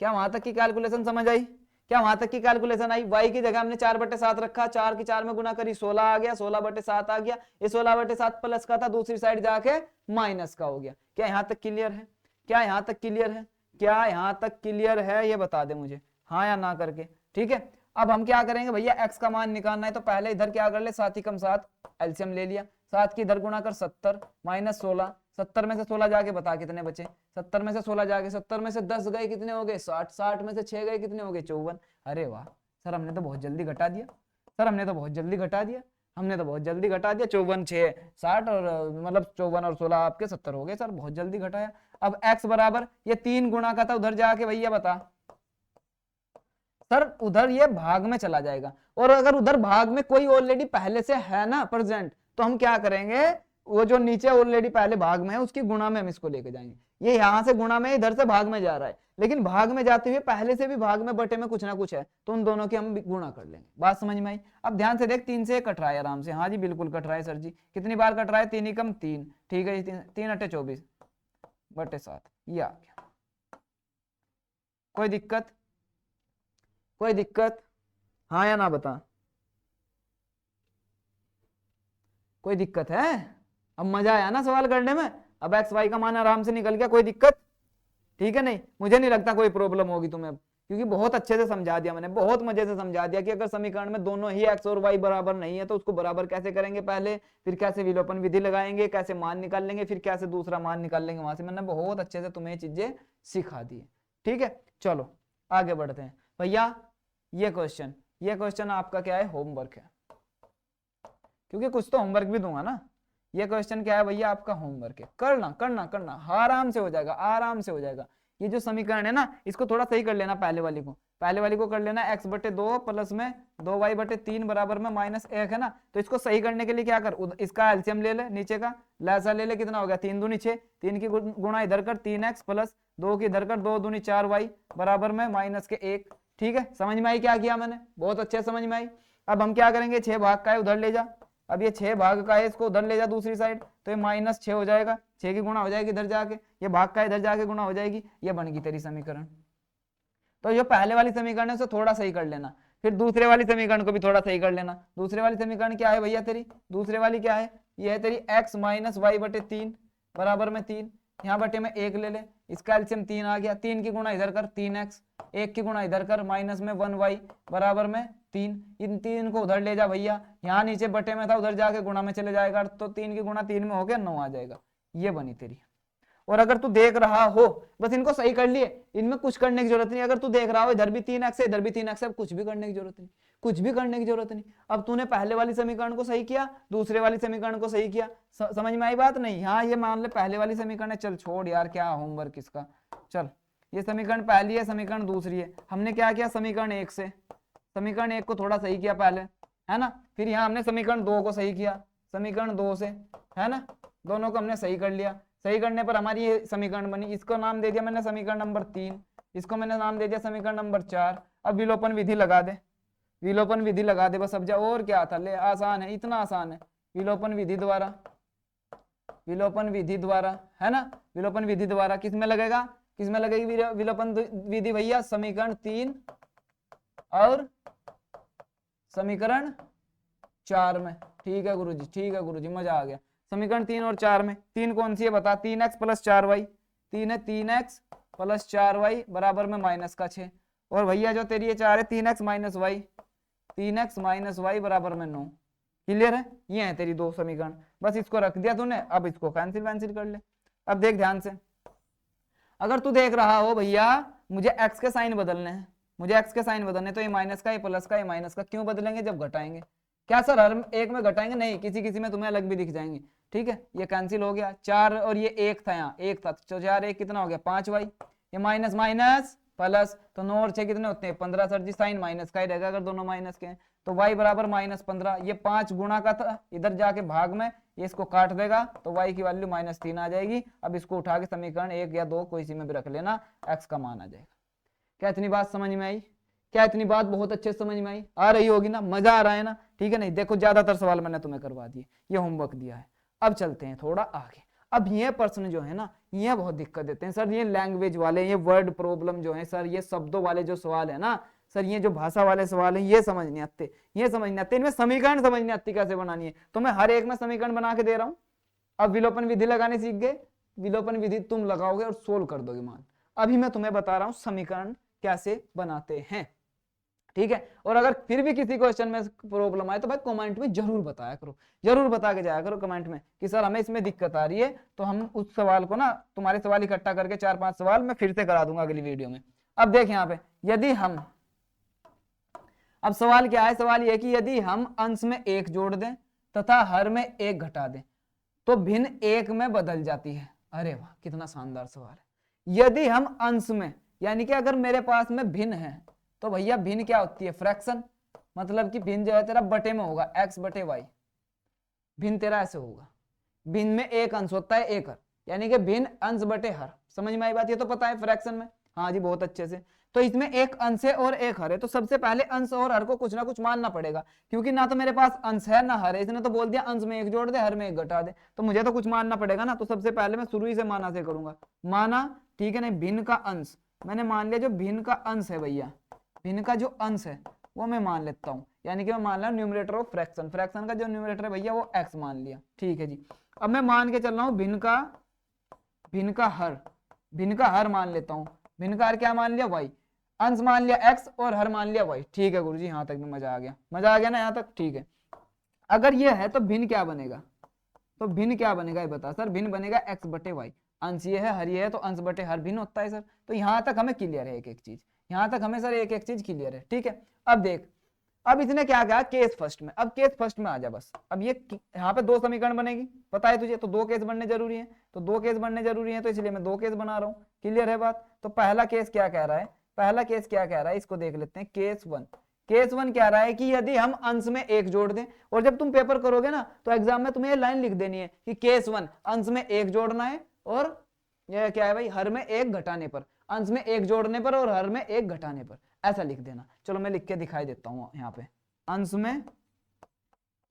क्या वहां तक की कैलकुलेशन समझ आई, क्या वहां तक की कैलकुलेशन आई। y की जगह हमने 4/7 रखा, 4 की 4 में गुना करी 16 आ गया, 16/7 आ गया, ये 16/7 प्लस का था, दूसरी साइड जाके माइनस का हो गया। क्या यहाँ तक क्लियर है, क्या यहाँ तक क्लियर है, क्या यहाँ तक क्लियर है, ये बता दे मुझे हाँ या ना करके। ठीक है, अब हम क्या करेंगे भैया, x का मान निकालना है तो पहले इधर क्या कर ले, 7 ही कम 7 एलसीएम ले लिया, 7 की इधर गुणा कर 70 माइनस 16, 70 में से 16 जाके बता कितने बचे, 70 में से 16 जाके 70 में से 10 गए कितने हो गए 60, 60 में से 6 गए कितने हो गए 54। अरे वाह सर, हमने तो बहुत जल्दी घटा दिया, सर हमने तो बहुत जल्दी घटा दिया, हमने तो बहुत जल्दी घटा दिया, 54 6 60 और मतलब 54 और 16 आपके 70 हो गए सर, बहुत जल्दी घटाया। अब x बराबर ये 3 गुणा का था, उधर जाके भैया बता सर, उधर ये भाग में चला जाएगा, और अगर उधर भाग में कोई ऑलरेडी पहले से है ना प्रेजेंट, तो हम क्या करेंगे, वो जो नीचे ऑलरेडी पहले भाग में है उसकी गुणा में हम इसको लेके जाएंगे। ये यहां से गुणा में इधर से भाग में जा रहा है, लेकिन भाग में जाते हुए पहले से भी भाग में बटे में कुछ ना कुछ है, तो उन दोनों की हम गुणा कर लेंगे। बात समझ में आई। अब ध्यान से देख, 3 से कट रहा है आराम से, हाँ जी बिल्कुल कट रहा है सर जी, कितनी बार कट रहा है, 3 ही कम 3, ठीक है, 3 × 24/7 ये आ गया। कोई दिक्कत, कोई दिक्कत, हाँ या ना बता, कोई दिक्कत है। अब मजा आया ना सवाल करने में, अब एक्स वाई का मान आराम से निकल गया, कोई दिक्कत, ठीक है नहीं, मुझे नहीं लगता कोई प्रॉब्लम होगी तुम्हें, क्योंकि बहुत अच्छे से समझा दिया मैंने, बहुत मजे से समझा दिया कि अगर समीकरण में दोनों ही एक्स और वाई बराबर नहीं है तो उसको बराबर कैसे करेंगे पहले, फिर कैसे विलोपन विधि लगाएंगे, कैसे मान निकाल लेंगे, फिर कैसे दूसरा मान निकाल लेंगे वहां से, मैंने बहुत अच्छे से तुम्हें चीजें सिखा दी। ठीक है, चलो आगे बढ़ते हैं भैया। ये क्वेश्चन आपका क्या है, होमवर्क है, क्योंकि कुछ तो होमवर्क भी दूंगा ना। ये क्वेश्चन क्या है भैया, आपका होमवर्क है, करना करना करना, आराम से हो जाएगा, आराम से हो जाएगा। ये जो समीकरण है ना, इसको थोड़ा सही कर लेना, पहले वाली को कर लेना, x/2 प्लस में 2y/3 बराबर में -1 है ना, तो इसको सही करने के लिए क्या कर, इसका एलसीएम ले ले, नीचे का लहसा ले ले, कितना हो गया 3 दूनी 6, 3 की गुणा इधर कर 3x प्लस 2 की इधर कर 2 दूनी 4y बराबर में -1। ठीक है, समझ में आई क्या किया मैंने, बहुत अच्छे समझ में आई। अब हम क्या करेंगे, 6 भाग का है उधर ले जा, अब ये 6 भाग का है, इसको उधर ले जा दूसरी साइड, तो ये -6 हो जाएगा, 6 की गुणा हो जाएगी इधर जाके, ये भाग का इधर जाके गुणा हो जाएगी, ये बन गई तेरी समीकरण। तो जो पहले वाली समीकरण है उसे थोड़ा सही कर लेना, फिर दूसरे वाली समीकरण को भी थोड़ा सही कर लेना। दूसरे वाली समीकरण क्या है भैया तेरी, दूसरे वाली क्या है, ये है तेरी x - y/3 बराबर में 3, यहाँ बटे में 1 ले ले, इसका एलसीएम 3 आ गया, 3 की गुणा इधर कर 3x, 1 की गुणा इधर कर माइनस में 1y बराबर में 3, इन 3 को उधर ले जा भैया, यहाँ नीचे बटे में था उधर जाके गुणा में चले जाएगा, तो 3 की गुणा 3 में हो गया 9 आ जाएगा, ये बनी तेरी। और अगर तू देख रहा हो, बस इनको सही कर लिए, इनमें कुछ करने की जरूरत नहीं, अगर तू देख रहा हो इधर भी 3x है इधर भी 3x है, कुछ भी करने की जरूरत नहीं, कुछ भी करने की जरूरत नहीं। अब तूने पहले वाली समीकरण को सही किया, दूसरे वाली समीकरण को सही किया, समझ में आई बात नहीं। हाँ ये मान ले पहले वाली समीकरण है, चल छोड़ यार क्या होमवर्क इसका, चल ये समीकरण पहली है, समीकरण दूसरी है, हमने क्या किया समीकरण 1 से, समीकरण 1 को थोड़ा सही किया पहले, है ना, फिर यहाँ हमने समीकरण 2 को सही किया, समीकरण 2 से, है ना, दोनों को हमने सही कर लिया, सही करने पर हमारी ये समीकरण बनी, इसको नाम दे दिया मैंने समीकरण नंबर 3, इसको मैंने नाम दे दिया समीकरण नंबर 4। अब विलोपन विधि लगा दे, विलोपन विधि लगा दे बस, अब जा और क्या था ले, आसान है, इतना आसान है, विलोपन विधि द्वारा, विलोपन विधि द्वारा, है ना, विलोपन विधि द्वारा किस में लगेगा, किस में लगेगी विलोपन विधि भैया, समीकरण 3 और समीकरण 4 में। ठीक है गुरुजी, ठीक है गुरुजी, मजा आ गया। समीकरण 3 और 4 में 3 कौन सी है बता, 3x प्लस 4y, 3 है 3x प्लस 4y बराबर में माइनस का 6, और भैया जो तेरी ये 4 है 3x minus Y, 3x minus Y बराबर में 9। क्लियर है, ये है तेरी दो समीकरण, बस इसको रख दिया तूने, अब इसको कैंसिल वैंसिल कर ले। अब देख ध्यान से, अगर तू देख रहा हो भैया मुझे x के साइन बदलने हैं, मुझे x के साइन बदलने, तो ये माइनस का, ये प्लस का, ये माइनस का, क्यों बदलेंगे, जब घटाएंगे। क्या सर हर एक में घटाएंगे, नहीं, किसी किसी में तुम्हें अलग भी दिख जाएंगे। ठीक है, ये कैंसिल हो गया, 4 और ये 1 था, यहाँ 1 था, तो 4 1 कितना हो गया 5y, ये माइनस माइनस प्लस, तो 9 और 6 कितने होते हैं 15, सर जी साइन माइनस का ही रहेगा अगर दोनों माइनस के हैं, तो y बराबर माइनस 15, ये 5 गुणा का था, इधर जाके भाग में ये इसको काट देगा, तो y की वैल्यू -3 आ जाएगी। अब इसको उठा के समीकरण 1 या 2 कोई सी में भी रख लेना, x का मान आ जाएगा। क्या इतनी बात समझ में आई, क्या इतनी बात बहुत अच्छे समझ में आई, आ रही होगी ना, मजा आ रहा है ना। ठीक है, नहीं देखो ज्यादातर सवाल मैंने तुम्हें करवा दिए, ये होमवर्क दिया है। अब चलते हैं थोड़ा आगे। अब ये प्रश्न जो है ना, ये बहुत दिक्कत देते हैं सर, ये लैंग्वेज वाले, ये वर्ड प्रॉब्लम जो है सर, ये शब्दों वाले जो सवाल है ना सर, ये जो भाषा वाले सवाल है ये समझ नहीं आते, ये समझ नहीं आते, इनमें समीकरण समझ नहीं आती कैसे बनानी है, तो मैं हर एक में समीकरण बना के दे रहा हूँ। अब विलोपन विधि लगाने सीख गए, विलोपन विधि तुम लगाओगे और सोल्व कर दोगे मान। अभी मैं तुम्हें बता रहा हूँ समीकरण कैसे बनाते हैं। ठीक है, और अगर फिर भी किसी क्वेश्चन में प्रॉब्लम आए तो भाई कमेंट में जरूर बताया करो, जरूर बता के जाया करो कमेंट में कि सर हमें इसमें दिक्कत आ रही है, तो हम उस सवाल को ना, तुम्हारे सवाल इकट्ठा करके 4-5 सवाल मैं फिर से करा दूंगा अगली वीडियो में। अब देख यहाँ पे, यदि हम, अब सवाल क्या है, सवाल यह कि यदि हम अंश में 1 जोड़ दें तथा हर में 1 घटा दें तो भिन्न 1 में बदल जाती है। अरे वाह, कितना शानदार सवाल है। यदि हम अंश में, यानी कि अगर मेरे पास में भिन्न है, तो भैया भिन्न क्या होती है, फ्रैक्शन, मतलब कि भिन्न जो है तेरा बटे में होगा, x बटे y, भिन्न तेरा ऐसे होगा, भिन्न में एक अंश होता है 1 हर, यानी कि भिन्न अंश बटे हर। समझ में आई बात, ये तो पता है फ्रैक्शन में, हाँ जी बहुत अच्छे से। तो इसमें एक अंश है और एक हर है, तो सबसे पहले अंश और हर को कुछ ना कुछ मानना पड़ेगा, क्योंकि ना तो मेरे पास अंश है ना हर है, इसने तो बोल दिया अंश में 1 जोड़ दे हर में 1 घटा दे, तो मुझे तो कुछ मानना पड़ेगा ना। तो सबसे पहले मैं शुरू ही से माना से करूंगा, माना, ठीक है, नहीं भिन्न का अंश मैंने मान लिया, जो भिन्न का अंश है भैया, भिन्न का जो अंश है वो मैं मान लेता हूं, यानी कि मैं मान लिया न्यूमरेटर ऑफ फ्रैक्शन, फ्रैक्शन का जो न्यूमरेटर है भैया वो x मान लिया। ठीक है जी, अब मैं मान के चल रहा हूं भिन्न का हर, भिन्न का हर मान लेता हूं, भिन्न का हर क्या मान लिया y, अंश मान लिया x और हर मान लिया y। ठीक है गुरुजी, यहां तक में मजा आ गया, मजा आ गया ना यहाँ तक। ठीक है, अगर ये है तो भिन्न क्या बनेगा, तो भिन्न क्या बनेगा ये बता सर, भिन्न बनेगा x बटे y, अंश ये है हर ये है, तो अंश बटे हर भिन्न होता है सर। तो यहाँ तक हमें क्लियर है, एक एक चीज यहाँ तक हमें सर एक एक चीज क्लियर है। ठीक है, अब देख, अब इसने क्या कहा केस फर्स्ट में, अब केस फर्स्ट में आ जा बस। अब ये यहाँ पे 2 समीकरण बनेगी, पता है तुझे, तो 2 केस बनने जरूरी है, तो 2 केस बनने जरूरी है, तो इसलिए मैं 2 केस बना रहा हूँ। क्लियर है बात, तो पहला केस क्या कह रहा है, पहला केस क्या कह रहा है, इसको देख लेते हैं। केस 1, केस 1 कह रहा है कि यदि हम अंश में 1 जोड़ दें, और जब तुम पेपर करोगे ना तो एग्जाम में तुम्हें ये लाइन लिख देनी है कि केस 1 अंश में 1 जोड़ना है, और यह क्या है भाई, हर में 1 घटाने पर, अंश में 1 जोड़ने पर और हर में 1 घटाने पर, ऐसा लिख देना। चलो मैं लिख के दिखाई देता हूं यहाँ पे, अंश में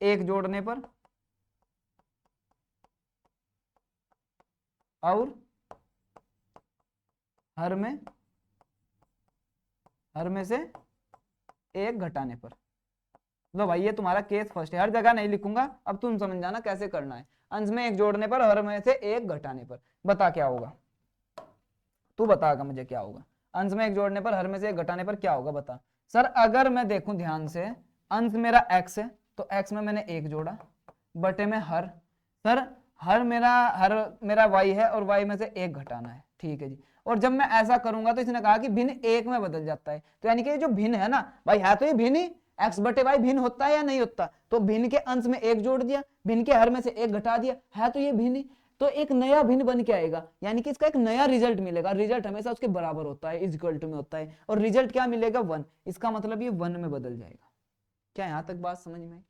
1 जोड़ने पर और हर में से 1 घटाने पर। लो भाई ये तुम्हारा केस फर्स्ट है, हर जगह नहीं लिखूंगा, अब तुम समझ जाना कैसे करना है। अंश में 1 जोड़ने पर, हर में से 1 घटाने पर, बता क्या होगा, तू बताएगा मुझे क्या होगा। अंश में 1 जोड़ने पर, हर में से 1 घटाने पर क्या होगा बता। सर अगर मैं देखूं ध्यान से, अंश मेरा x है, तो x में मैंने 1 जोड़ा, बटे में हर, सर हर मेरा y है और y में से 1 घटाना है। ठीक है जी, और जब मैं ऐसा करूंगा तो इसने कहा कि भिन्न 1 में बदल जाता है, तो यानी कि जो भिन्न है ना भाई, है तो ये भिन्न ही, x बटे y भिन्न होता है या नहीं होता, तो भिन्न के अंश में 1 जोड़ दिया, भिन्न के हर में से 1 घटा दिया, है तो ये भिन्न ही, तो एक नया भिन्न बन के आएगा, यानी कि इसका एक नया रिजल्ट मिलेगा। रिजल्ट हमेशा उसके बराबर होता है, इज इक्वल टू में होता है, और रिजल्ट क्या मिलेगा 1, इसका मतलब ये 1 में बदल जाएगा। क्या यहाँ तक बात समझ में आई?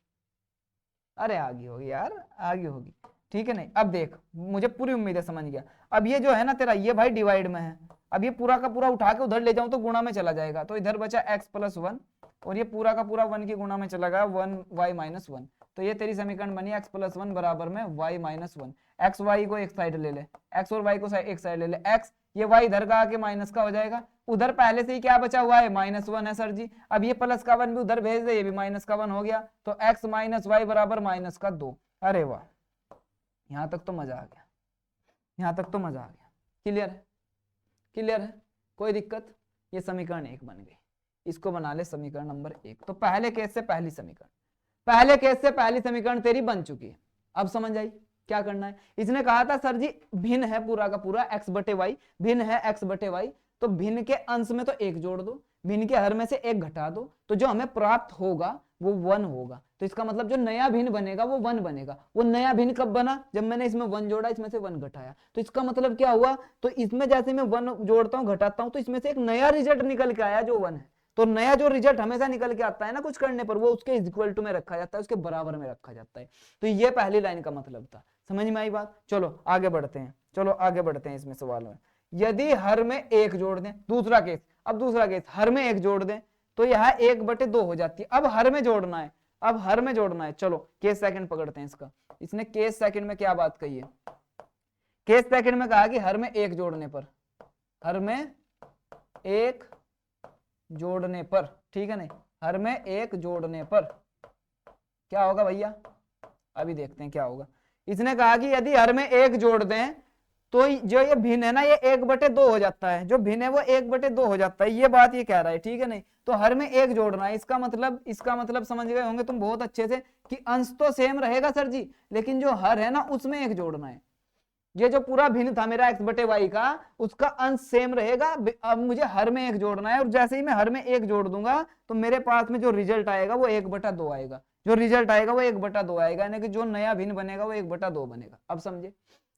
अरे आगे होगी यार, आगे होगी। ठीक है, नहीं अब देख, मुझे पूरी उम्मीद है समझ गया। अब ये जो है ना तेरा, ये भाई डिवाइड में है, अब ये पूरा का पूरा उठा के उधर ले जाऊं तो गुणा में चला जाएगा, तो इधर बचा x + 1 और ये पूरा का पूरा 1 की गुणा में चला गया 1y - 1, तो ये तेरी समीकरण बनी x + 1 बराबर में y - 1। एक्स वाई को एक साइड ले ले, एक्स और वाई को एक साइड ले ले, एक्स ये वाई इधर का आके माइनस का हो जाएगा, उधर पहले से ही क्या बचा हुआ है -1 है सर जी। अब ये प्लस का 1 भी उधर भेज दे, ये भी -1 हो गया, तो x माइनस वाई बराबर -2। अरे वाह, यहां तक तो मजा आ गया, यहां तक तो मजा आ गया। क्लियर है, क्लियर है, कोई दिक्कत। ये समीकरण 1 बन गई, इसको बना ले समीकरण नंबर 1। तो पहले केस से पहली समीकरण, पहले केस से पहली समीकरण तेरी बन चुकी है। अब समझ आई क्या करना है। इसने कहा था सर जी भिन्न है पूरा का पूरा x बटे वाई, भिन्न है x बटे वाई, तो भिन्न के अंश में तो 1 जोड़ दो, भिन्न के हर में से 1 घटा दो, तो जो हमें प्राप्त होगा वो 1 होगा। तो इसका मतलब जो नया भिन्न बनेगा वो 1 बनेगा। वो नया भिन्न कब बना, जब मैंने इसमें 1 जोड़ा, इसमें से 1 घटाया। तो इसका मतलब क्या हुआ, तो इसमें जैसे मैं 1 जोड़ता हूँ घटाता हूँ, तो इसमें से एक नया रिजल्ट निकल के आया जो 1 है। तो नया जो रिजल्ट हमेशा निकल के आता है ना कुछ करने पर, वो उसके इक्वल टू में रखा जाता है, उसके बराबर में रखा जाता है। तो ये पहली लाइन का मतलब था। समझ में आई बात। चलो आगे बढ़ते हैं, चलो आगे बढ़ते हैं इसमें सवाल में। यदि हर में 1 जोड़ दें, दूसरा केस, अब दूसरा केस हर में 1 जोड़ दें तो यह 1/2 हो जाती है। अब हर में जोड़ना है, अब हर में जोड़ना है। चलो केस सेकंड पकड़ते हैं इसका। इसने केस सेकंड में क्या बात कही है, केस सेकंड में कहा कि हर में 1 जोड़ने पर, हर में 1 जोड़ने पर, ठीक है नहीं, हर में 1 जोड़ने पर क्या होगा भैया, अभी देखते हैं क्या होगा। इसने कहा कि यदि हर में 1 जोड़ दें तो जो ये भिन्न है ना ये 1/2 हो जाता है, जो भिन्न है वो 1/2 हो जाता है, ये बात ये कह रहा है, ठीक है नहीं। तो हर में 1 जोड़ना है, इसका मतलब समझ गए होंगे तुम बहुत अच्छे से कि अंश तो सेम रहेगा सर जी, लेकिन जो हर है ना उसमें 1 जोड़ना है। ये जो पूरा भिन्न था मेरा x बटे वाई का, उसका अंश सेम रहेगा। अब मुझे हर में 1 जोड़ना है, और जैसे ही मैं हर में 1 जोड़ दूंगा तो मेरे पास में जो रिजल्ट आएगा वो 1/2 आएगा, जो रिजल्ट आएगा वो 1/2 आएगा, यानी कि जो नया भिन्न बनेगा वो 1/2 बनेगा। अब समझे,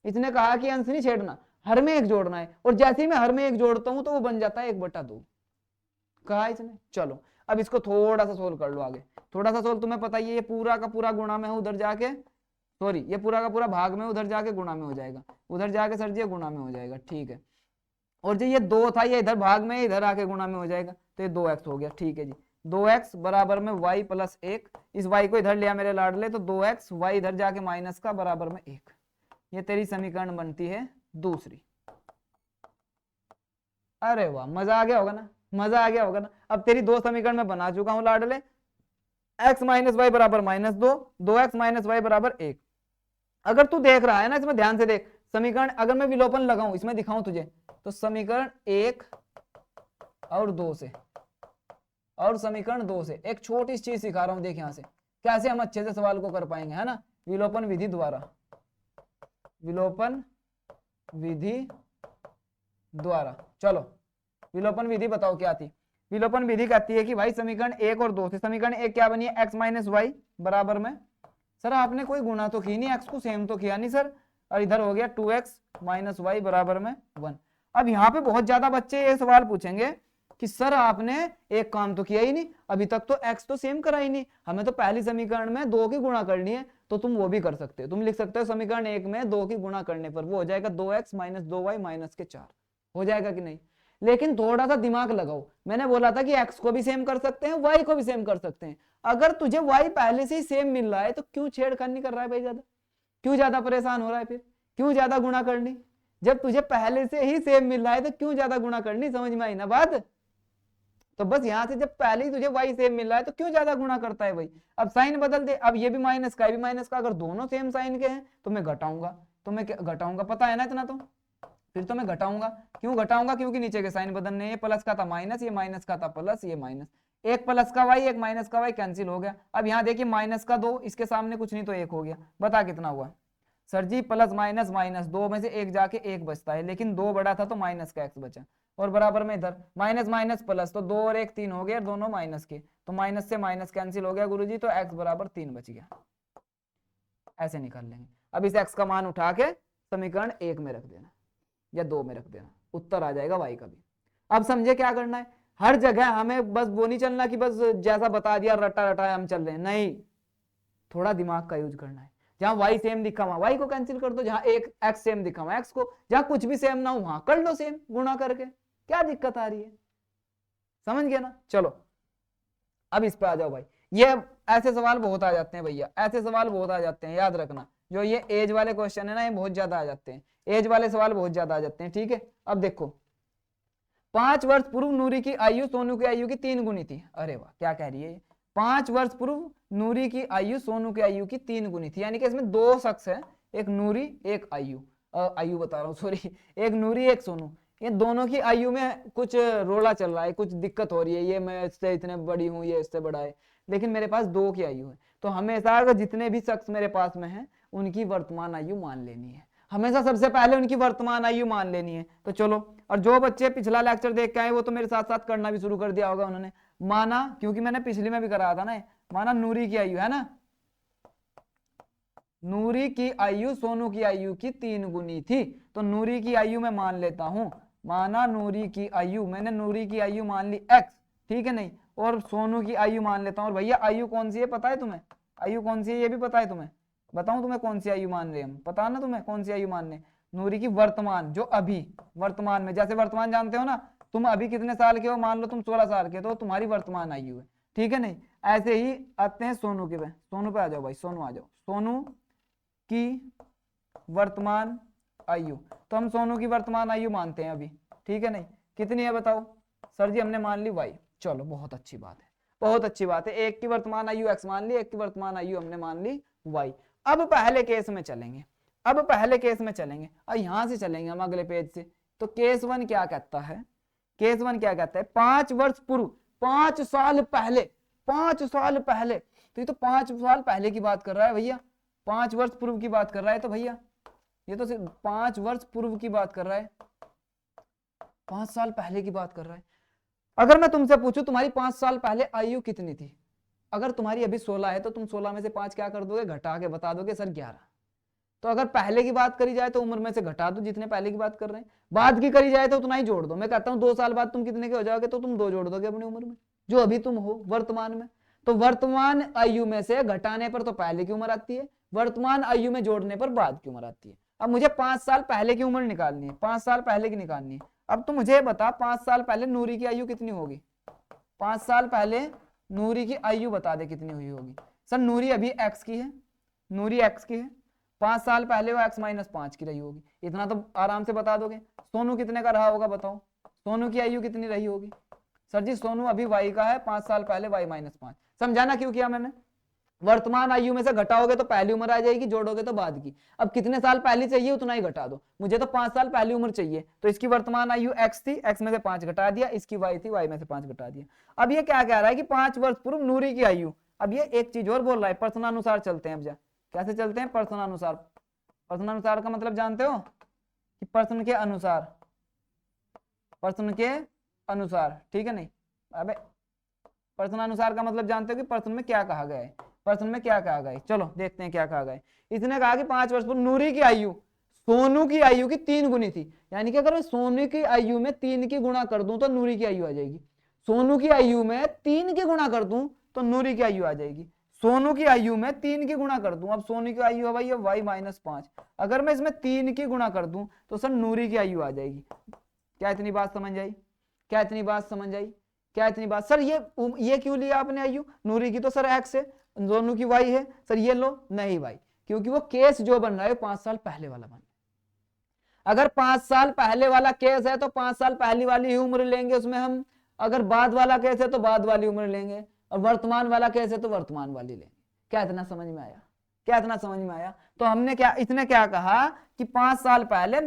इसने कहा कि अंश नहीं छेड़ना, हर में 1 जोड़ना है, और जैसे ही मैं हर में 1 जोड़ता हूं तो वो बन जाता है 1/2 कहा इसने। चलो अब इसको थोड़ा सा सोल्व कर लो आगे, थोड़ा सा सोल्व। तुम्हें पता ही है ये पूरा का पूरा गुणा में है, उधर जाके सॉरी ये पूरा का पूरा भाग में, उधर जाके गुणा में हो जाएगा, उधर जाके सर जी गुणा में हो जाएगा, ठीक है। और जो ये 2 था ये इधर भाग में, इधर आके गुणा में हो जाएगा, तो ये 2x हो गया, ठीक है जी। 2x बराबर में y प्लस 1, इस y को इधर लिया मेरे लाडले, तो 2x, y इधर जाके माइनस का बराबर में 1। ये तेरी समीकरण बनती है दूसरी। अरे वाह, मजा आ गया होगा ना, मजा आ गया होगा ना। अब तेरी 2 समीकरण में बना चुका हूं लाडले, x माइनस वाई बराबर -2, 2x माइनस वाई बराबर 1। अगर तू देख रहा है ना इसमें ध्यान से देख, समीकरण अगर मैं विलोपन लगाऊं इसमें दिखाऊं तुझे, तो समीकरण 1 और 2 से, और समीकरण 2 से एक छोटी सी चीज सिखा रहा हूं, देख यहां से कैसे हम अच्छे से सवाल को कर पाएंगे, है ना। विलोपन विधि द्वारा, विलोपन विधि द्वारा। चलो विलोपन विधि बताओ क्या थी। विलोपन विधि कहती है कि भाई समीकरण 1 और 2 से, समीकरण 1 क्या बनी है, x माइनस वाई बराबर में, सर आपने कोई गुणा तो की नहीं, x को सेम तो किया नहीं सर, और इधर हो गया 2x माइनस वाई बराबर में 1। अब यहाँ पे बहुत ज्यादा बच्चे ये सवाल पूछेंगे कि सर आपने एक काम तो किया ही नहीं, अभी तक तो x तो सेम करा ही नहीं, हमें तो पहली समीकरण में 2 की गुणा करनी है। तो तुम वो भी कर सकते हो, तुम लिख सकते हो समीकरण 1 में 2 की गुणा करने पर वो हो जाएगा 2x माइनस 2y माइनस के 4, हो जाएगा कि नहीं। लेकिन थोड़ा सा दिमाग लगाओ, मैंने बोला था कि x को भी सेम कर सकते हैं, y को भी सेम कर सकते हैं। अगर तुझे y पहले से ही सेम मिल रहा है तो क्यों छेड़खानी कर रहा है भाई, ज्यादा क्यों ज्यादा परेशान हो रहा है, फिर क्यों ज्यादा गुणा करनी। जब तुझे पहले से ही सेम मिल रहा है तो क्यों ज्यादा गुणा करनी, समझ में आई ना बात। तो बस यहां से जब पहले ही तुझे y सेम मिल रहा है तो क्यों ज्यादा गुणा करता है भाई। अब साइन बदल दे, अब ये भी माइनस का, ये भी माइनस का, अगर दोनों सेम साइन के हैं तो मैं घटाऊंगा, तो मैं घटाऊंगा, पता है ना इतना, तो फिर तो मैं घटाऊंगा। क्यों घटाऊंगा, क्योंकि नीचे के साइन बदलने, ये प्लस का था माइनस, ये माइनस का था प्लस, ये माइनस, एक प्लस का वाई एक माइनस का वाई कैंसिल हो गया। अब यहाँ देखिए माइनस का 2, इसके सामने कुछ नहीं तो 1 हो गया, बता कितना हुआ सर जी, प्लस माइनस माइनस, 2 में से 1 जाके 1 बचता है, लेकिन 2 बड़ा था तो माइनस का x बचा, और बराबर में इधर माइनस माइनस प्लस, तो 2 और 1 3 हो गया, दोनों माइनस के, तो माइनस से माइनस कैंसिल हो गया गुरुजी, तो x बराबर 3 बच गया। ऐसे निकाल लेंगे। अब इस x का मान उठा के समीकरण 1 में रख देना या 2 में रख देना, उत्तर आ जाएगा y का भी। अब समझे क्या करना है, हर जगह हमें बस वो नहीं चलना कि बस जैसा बता दिया रटा रटा हम चल रहे हैं, नहीं, थोड़ा दिमाग का यूज करना है। जहां y सेम दिखा हुआ y को कैंसिल कर दो, जहां एक x सेम दिखा हुआ x को, जहां कुछ भी सेम ना हो वहां कर लो सेम गुणा करके, क्या दिक्कत आ रही है, समझ गया ना। चलो अब इस पे आ जाओ भाई, ये ऐसे सवाल बहुत आ जाते हैं भैया, ऐसे सवाल बहुत आ जाते हैं, याद रखना। जो ये एज वाले क्वेश्चन है ना, ये बहुत ज्यादा आ जाते हैं, एज वाले सवाल बहुत ज्यादा आ जाते हैं। ठीक है, अब देखो 5 वर्ष पूर्व नूरी की आयु सोनू की आयु की 3 गुनी थी। अरे वाह, क्या कह रही है ये, 5 वर्ष पूर्व नूरी की आयु सोनू की आयु की 3 गुनी थी, यानी कि इसमें 2 शख्स है, एक नूरी एक आयु, आयु बता रहा हूँ सॉरी, एक नूरी एक सोनू, ये दोनों की आयु में कुछ रोला चल रहा है, कुछ दिक्कत हो रही है, ये मैं इससे इतने बड़ी हूँ, ये इससे बड़ा है, लेकिन मेरे पास 2 की आयु है। तो हमेशा अगर जितने भी शख्स मेरे पास में है उनकी वर्तमान आयु मान लेनी है, हमेशा सबसे पहले उनकी वर्तमान आयु मान लेनी है। तो चलो, और जो बच्चे पिछला लेक्चर देख के आए वो तो मेरे साथ साथ करना भी शुरू कर दिया होगा उन्होंने। माना, क्योंकि मैंने पिछली में भी कराया था ना, माना नूरी की आयु है ना, नूरी की आयु सोनू की आयु की 3 गुनी थी, तो नूरी की आयु मैं मान लेता हूं, माना नूरी की आयु, मैंने नूरी की आयु मान ली x, ठीक है नहीं, और सोनू की आयु मान लेता हूं। और भैया आयु कौन सी है पता है तुम्हें, आयु कौन सी है ये भी पता है तुम्हें, बताऊं तुम्हें कौन सी आयु मान रहे हम, पता ना तुम्हें कौन सी आयु मानने, नूरी की वर्तमान, जो अभी वर्तमान में, जैसे वर्तमान जानते हो ना, तुम अभी कितने साल के हो, मान लो तुम 16 साल के, तो तुम्हारी वर्तमान आयु है, ठीक है नहीं। ऐसे ही आते हैं सोनू के पे, सोनू पे आ जाओ भाई, सोनू आ जाओ, सोनू की वर्तमान आयु, तो हम सोनू की वर्तमान आयु मानते हैं अभी, ठीक है नहीं, कितनी है बताओ सर जी, हमने मान ली y, चलो बहुत अच्छी बात है, बहुत अच्छी बात है, एक की वर्तमान आयु x मान ली, एक की वर्तमान आयु हमने मान ली y। अब पहले केस में चलेंगे, अब पहले केस में चलेंगे, और यहां से चलेंगे हम अगले पेज से। तो केस 1 क्या कहता है, केस 1 क्या कहता है, 5 वर्ष पूर्व, 5 साल पहले, 5 साल पहले, तो ये तो 5 साल पहले की बात कर रहा है भैया, 5 वर्ष पूर्व की बात कर रहा है, तो भैया ये तो सिर्फ 5 वर्ष पूर्व की बात कर रहा है, 5 साल पहले की बात कर रहा है। अगर मैं तुमसे पूछूं तुम्हारी 5 साल पहले आयु कितनी थी, अगर तुम्हारी अभी 16 है तो तुम 16 में से 5 क्या कर दोगे, घटा के बता दोगे सर 11। तो अगर पहले की बात करी जाए तो उम्र में से घटा दो जितने पहले की बात कर रहे हैं, बाद की करी जाए तो उतना ही जोड़ दो। मैं कहता हूं 2 साल बाद तुम कितने के हो जाओगे, तो तुम 2 जोड़ दोगे अपनी उम्र में, जो अभी तुम हो वर्तमान में। तो वर्तमान आयु में से घटाने पर तो पहले की उम्र आती है, वर्तमान आयु में जोड़ने पर बाद की उम्र आती है। अब मुझे 5 साल पहले की उम्र निकालनी है, 5 साल पहले की निकालनी है। अब तो मुझे बता 5 साल पहले नूरी की आयु कितनी होगी, 5 साल पहले नूरी की आयु बता दे कितनी हुई होगी। सर नूरी अभी x की है, नूरी x की है, 5 साल पहले वो x - 5 की रही होगी, इतना तो आराम से बता दोगे। सोनू कितने का रहा होगा बताओ, सोनू की आयु कितनी रही होगी। सर जी सोनू अभी y का है, 5 साल पहले y - 5, समझाना क्यों किया मैंने, वर्तमान आयु में से घटाओगे तो पहली उम्र आ जाएगी, जोड़ोगे तो बाद की। अब कितने साल पहले चाहिए उतना ही घटा दो, मुझे तो 5 साल पहली उम्र चाहिए, तो इसकी वर्तमान आयु x थी, x में से 5 घटा दिया, इसकी y थी, y में से 5 घटा दिया। अब ये क्या कह रहा है कि 5 वर्ष पूर्व नूरी की आयु। अब ये एक चीज और बोल रहा है, प्रश्नानुसार चलते हैं। अब जा कैसे चलते हैं, प्रश्नानुसार। प्रश्नानुसार का मतलब जानते हो कि प्रश्न के अनुसार, प्रश्न के अनुसार, ठीक है नहीं। अबे प्रश्नानुसार का मतलब जानते हो कि प्रश्न में क्या कहा गया है, प्रश्न में क्या कहा गया है। चलो देखते हैं क्या कहा गया है। इसने कहा कि 5 वर्ष पूर्व नूरी की आयु सोनू की आयु की 3 गुनी थी, यानी कि अगर मैं सोनू की आयु में 3 की गुणा कर दूं तो नूरी की आयु आ जाएगी। सोनू की आयु में 3 की गुणा कर दूं तो नूरी की आयु आ जाएगी। सोनू की आयु में 3 की गुणा कर दूं, अब सोनू की आयु है भाई y - 5, अगर मैं इसमें 3 की गुणा कर दूं तो सर नूरी की आयु आ जाएगी। क्या इतनी बात समझ आई, क्या इतनी बात समझ आई, क्या इतनी बात। सर ये क्यों लिया आपने आयु, नूरी की तो सर x है, दोनों की y है, सर ये लो नहीं भाई, क्योंकि वो केस जो बन रहा है 5 साल पहले वाला बन। अगर 5 साल पहले वाला केस है तो 5 साल पहली वाली ही उम्र लेंगे उसमें हम, अगर बाद वाला केस है तो बाद वाली उम्र लेंगे, और वर्तमान वाला केस है तो वर्तमान वाली लेंगे। क्या इतना समझ में आया, क्या इतना समझ में आया। तो हमने क्या, इसने क्या कहा कि 5 साल पहले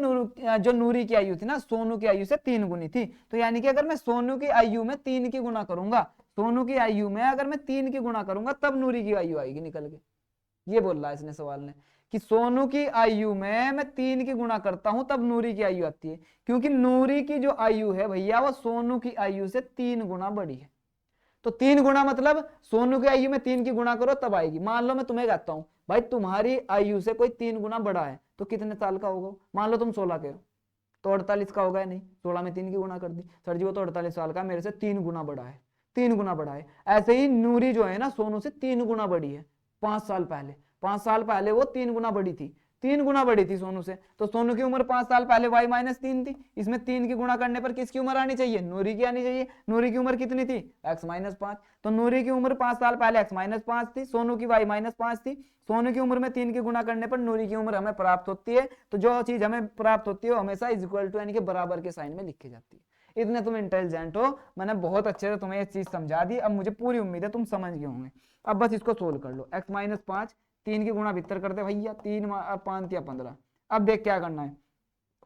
जो नूरी की आयु थी ना, सोनू की आयु से 3 गुनी थी। तो यानी कि अगर मैं सोनू की आयु में 3 की गुणा करूंगा, सोनू की आयु में अगर मैं 3 की गुणा करूंगा तब नूरी की आयु आएगी निकल के। ये बोल रहा है इसने सवाल ने कि सोनू की आयु में मैं 3 की गुणा करता हूं तब नूरी की आयु आती है, क्योंकि नूरी की जो आयु है भैया वो सोनू की आयु से 3 गुना बड़ी है। तो 3 गुना मतलब सोनू की आयु में 3 की गुणा करो तब आएगी। मान लो मैं तुम्हें कहता हूं भाई तुम्हारी आयु से कोई 3 गुना बड़ा है तो कितने साल का होगा, मान लो तुम 16 के हो तो 48 का होगा या नहीं, 16 में 3 की गुणा कर दी, सर जी वो तो 48 साल का, मेरे से 3 गुना बड़ा है, 3 गुना बड़ा है। ऐसे ही नूरी जो है ना सोनू से 3 गुना बड़ी है 5 साल पहले, 5 साल पहले वो 3 गुना बड़ी थी, 3 गुना बड़ी थी सोनू से, तो सोनू की उम्र 5 साल पहले y माइनस 3 थी, इसमें 3 की गुणा करने पर किसकी उम्र आनी चाहिए, नूरी की आनी चाहिए। नूरी की उम्र कितनी थी, x माइनस 5, तो नूरी की उम्र 5 साल पहले x माइनस 5 थी, सोनू की y माइनस 5 थी। सोनू की उम्र में 3 की गुणा करने पर नूरी की उम्र हमें प्राप्त होती है, तो जो चीज हमें प्राप्त होती है वो हमेशा इज इक्वल टू यानी कि बराबर के साइन में लिखी जाती है। इतने तुम इंटेलिजेंट हो, मैंने बहुत अच्छे से तुम्हें ये चीज समझा दी, अब मुझे पूरी उम्मीद है तुम समझ गए होंगे। अब बस इसको सोल्व कर लो, x माइनस 5, 3 की गुणा भीतर कर दे भैया, 3 5 या 15। अब देख क्या करना है,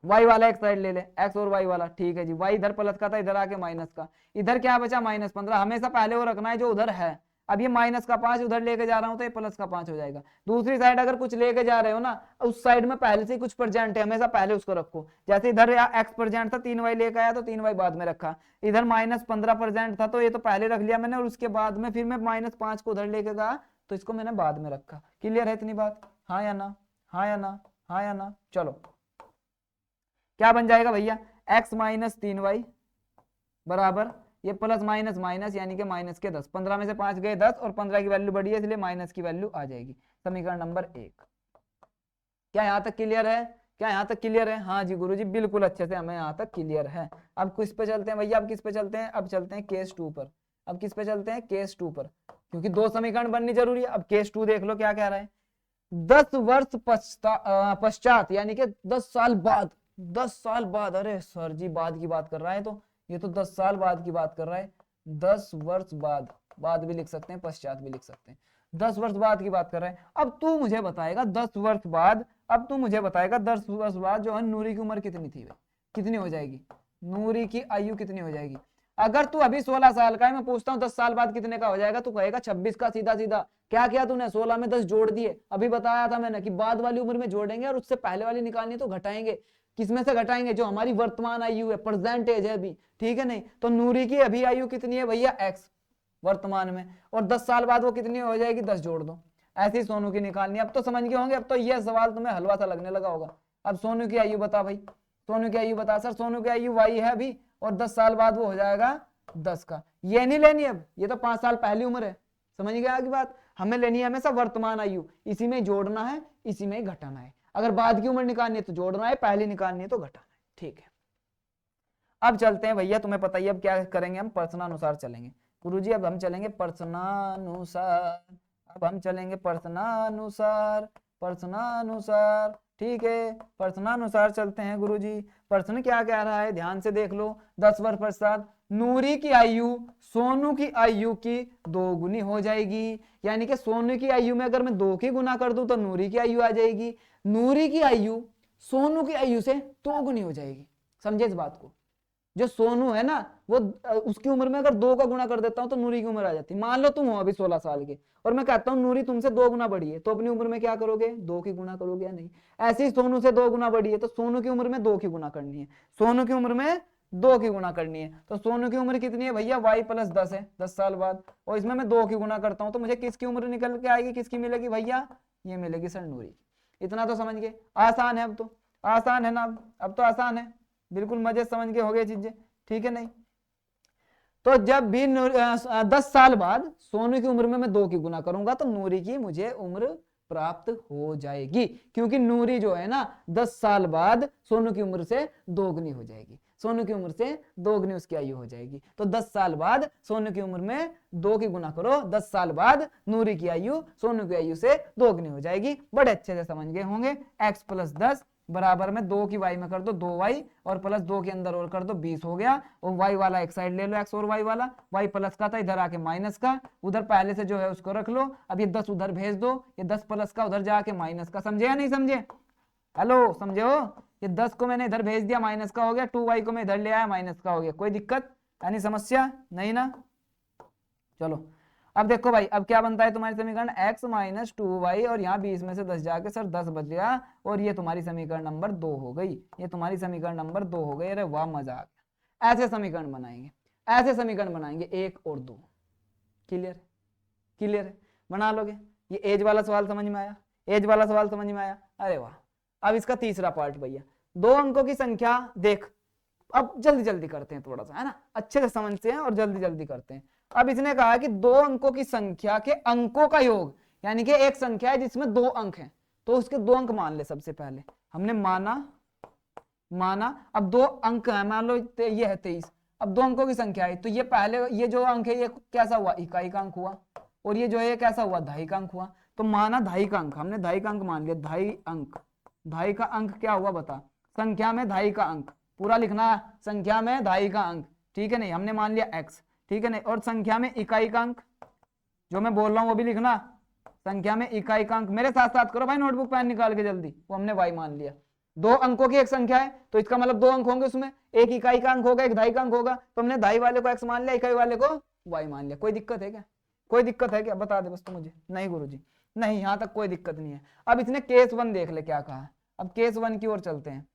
y वाला एक साइड ले ले, x और y वाला, ठीक है जी, y इधर प्लस का था, इधर आके माइनस का, इधर क्या बचा माइनस 15, हमेशा पहले वो रखना है जो उधर है। अब ये माइनस का 5 उधर लेके जा रहा हूं तो ये प्लस का 5 हो जाएगा। दूसरी साइड अगर कुछ लेके जा रहे हो ना, उस साइड में पहले से ही कुछ प्रेजेंट है, हमेशा पहले उसको रखो। जैसे इधर x प्रेजेंट था, 3y लेके आया तो 3y बाद में रखा, इधर माइनस 15 प्रेजेंट था तो ये तो पहले रख लिया मैंने, और उसके बाद में फिर मैं माइनस 5 को उधर लेके गया तो इसको मैंने बाद में रखा। क्लियर है इतनी बात, हाँ या ना, हाँ या ना, हाँ या ना। चलो क्या बन जाएगा भैया, x माइनस 3y बराबर ये प्लस माइनस माइनस यानी कि माइनस के 10, 15 में से 5 गए 10 और 15 की वैल्यू बढ़ी है इसलिए माइनस की वैल्यू आ जाएगी। समीकरण नंबर 1। क्या यहाँ तक क्लियर है, क्या यहाँ तक क्लियर है, हाँ जी गुरुजी बिल्कुल अच्छे से हमें यहाँ तक क्लियर है। अब किस पे चलते हैं भैया, अब किस पे चलते हैं, अब चलते हैं केस 2 पर। अब किस पे चलते हैं, केस 2 पर, क्योंकि 2 समीकरण बननी जरूरी है। अब केस 2 देख लो क्या कह रहा है, 10 वर्ष पश्चात यानी कि 10 साल बाद, 10 साल बाद, अरे सर जी बाद की बात कर रहा है, तो ये तो 10 साल बाद की बात कर रहा है, 10 वर्ष बाद, बाद भी लिख सकते हैं पश्चात भी लिख सकते हैं, 10 वर्ष बाद की बात कर रहा है। अब तू मुझे बताएगा 10 वर्ष बाद, अब तू मुझे बताएगा 10 वर्ष बाद जो है नूरी की उम्र कितनी थी, कितनी हो जाएगी, नूरी की आयु कितनी हो जाएगी। अगर तू अभी 16 साल का है, मैं पूछता हूँ 10 साल बाद कितने का हो जाएगा, तू कहेगा 26 का, सीधा सीधा। क्या किया तूने, 16 में 10 जोड़ दिए, अभी बताया था मैंने कि बाद वाली उम्र में जोड़ेंगे और उससे पहले वाली निकालनी तो घटाएंगे। किसमें से घटाएंगे, जो हमारी वर्तमान आयु है, प्रेजेंट एज है अभी, ठीक है नहीं। तो नूरी की अभी आयु कितनी है भैया, x वर्तमान में, और 10 साल बाद वो कितनी हो जाएगी, 10 जोड़ दो। ऐसी सोनू की निकालनी। अब तो समझ गए होंगे, अब तो यह सवाल तुम्हें हलवा सा लगने लगा होगा। अब सोनू की आयु बता भाई, सोनू की आयु बता। सर सोनू की आयु y है अभी, और 10 साल बाद वो हो जाएगा 10 का। ये नहीं लेनी अब, ये तो 5 साल पहली उम्र है, समझ गए आगे बात। हमें लेनी है हमेशा वर्तमान आयु, इसी में जोड़ना है, इसी में घटाना है। अगर बाद की उम्र निकालनी है तो जोड़ना है, पहली निकालनी है तो घटाना है, ठीक है। अब चलते हैं भैया, तुम्हें पता ही अब क्या करेंगे, हम प्रश्नानुसार चलेंगे। गुरुजी अब हम चलेंगे प्रश्नानुसार, अब हम चलेंगे प्रश्नानुसार, प्रश्नानुसार, ठीक है, प्रश्नानुसार चलते हैं गुरुजी। प्रश्न क्या कह रहा है ध्यान से देख लो, 10 वर्ष पश्चात नूरी की आयु सोनू की आयु की 2 गुनी हो जाएगी, यानी कि सोनू की आयु में अगर मैं 2 की गुना कर दूं तो नूरी की आयु आ जाएगी, नूरी की आयु सोनू की आयु से 2 गुनी हो जाएगी। समझे इस बात को, जो सोनू है ना वो उसकी उम्र में अगर 2 का गुना कर देता हूं तो नूरी की उम्र आ जाती है। मान लो तुम हो अभी 16 साल के और मैं कहता हूं नूरी तुमसे 2 गुना बड़ी है, तो अपनी उम्र में क्या करोगे, 2 की गुना करोगे या नहीं। ऐसे ही सोनू से 2 गुना बड़ी है तो सोनू की उम्र में 2 की गुना करनी है, सोनू की उम्र में 2 की गुना करनी है। तो सोनू की उम्र कितनी है भैया, y प्लस 10 है 10 साल बाद, और इसमें मैं 2 की गुना करता हूं तो मुझे किसकी उम्र निकल के आएगी, किसकी मिलेगी भैया, ये मिलेगी सर नूरी। इतना तो समझ गए, आसान है अब तो, आसान है ना, अब तो आसान है, बिल्कुल मजे समझ के हो गए चीजें, ठीक है नहीं। तो जब भी 10 साल बाद सोनू की उम्र में मैं 2 की गुना करूंगा तो नूरी की मुझे उम्र प्राप्त हो जाएगी, क्योंकि नूरी जो है ना 10 साल बाद सोनू की उम्र से 2 गुनी हो जाएगी, सोनू की उम्र से 2 गुनी उसकी आयु हो जाएगी। तो 10 साल बाद सोनू की उम्र में 2 की गुना करो, 10 साल बाद नूरी की आयु सोनू की आयु से 2 गुनी हो जाएगी। बड़े अच्छे से समझ गए होंगे। x प्लस 10 बराबर में 2 की y में कर दो 2y और प्लस 2 के अंदर और कर दो 20 हो गया, और y वाला एक साइड ले लो, x और y वाला, y प्लस का था इधर आके माइनस का, उधर पहले से जो है उसको रख लो। अब ये 10 उधर भेज दो, ये 10 प्लस का उधर जाके माइनस का, समझे या नहीं समझे, हेलो समझे हो, ये 10 को मैंने इधर भेज दिया माइनस का हो गया, 2y को मैं इधर ले आया माइनस का हो गया, कोई दिक्कत यानी समस्या नहीं ना। चलो अब देखो भाई, अब क्या बनता है तुम्हारी समीकरण, x माइनस 2y और यहाँ 20 में से 10 जाके सर 10 बच गया, और ये तुम्हारी समीकरण नंबर 2 हो गई, ये तुम्हारी समीकरण नंबर 2 हो गई। अरे वाह मजा आ गया। ऐसे समीकरण बनाएंगे, ऐसे समीकरण बनाएंगे 1 और 2। क्लियर, क्लियर है, बना लोगे। ये एज वाला सवाल समझ में आया, एज वाला सवाल समझ में आया, अरे वाह। अब इसका तीसरा पार्ट भैया, 2 अंकों की संख्या देख, अब जल्दी जल्दी करते हैं थोड़ा सा, है ना, अच्छे से समझते हैं और जल्दी जल्दी करते हैं। अब इसने कहा कि 2 अंकों की संख्या के अंकों का योग, यानी कि एक संख्या है जिसमें 2 अंक हैं, तो उसके 2 अंक मान ले। सबसे पहले हमने माना अब 2 अंक है, मान लो ये है 23, अब 2 अंकों की संख्या है, तो ये पहले ये जो अंक है ये कैसा हुआ, इकाई का अंक हुआ, और ये जो है कैसा हुआ, दहाई का अंक हुआ। तो माना दहाई का अंक, हमने दहाई का अंक मान लिया, दहाई का अंक क्या हुआ बता, संख्या में दहाई का अंक, पूरा लिखना, संख्या में दहाई का अंक, ठीक है नहीं, हमने मान लिया x, ठीक है नहीं, और संख्या में इकाई का अंक, जो मैं बोल रहा हूं वो भी लिखना, संख्या में इकाई का अंक, मेरे साथ साथ करो भाई, नोटबुक पेन निकाल के जल्दी, वो हमने y मान लिया। 2 अंकों की एक संख्या है तो इसका मतलब 2 अंक होंगे उसमें, एक इकाई का अंक होगा, एक दहाई का अंक होगा, तो हमने दहाई वाले को x मान लिया, इकाई वाले को y मान लिया। कोई दिक्कत है क्या, कोई दिक्कत है क्या, बता दे बस तो मुझे। नहीं गुरुजी, नहीं, यहां तक कोई दिक्कत नहीं है। अब इसने केस 1 देख ले क्या कहा, अब केस 1 की ओर चलते हैं।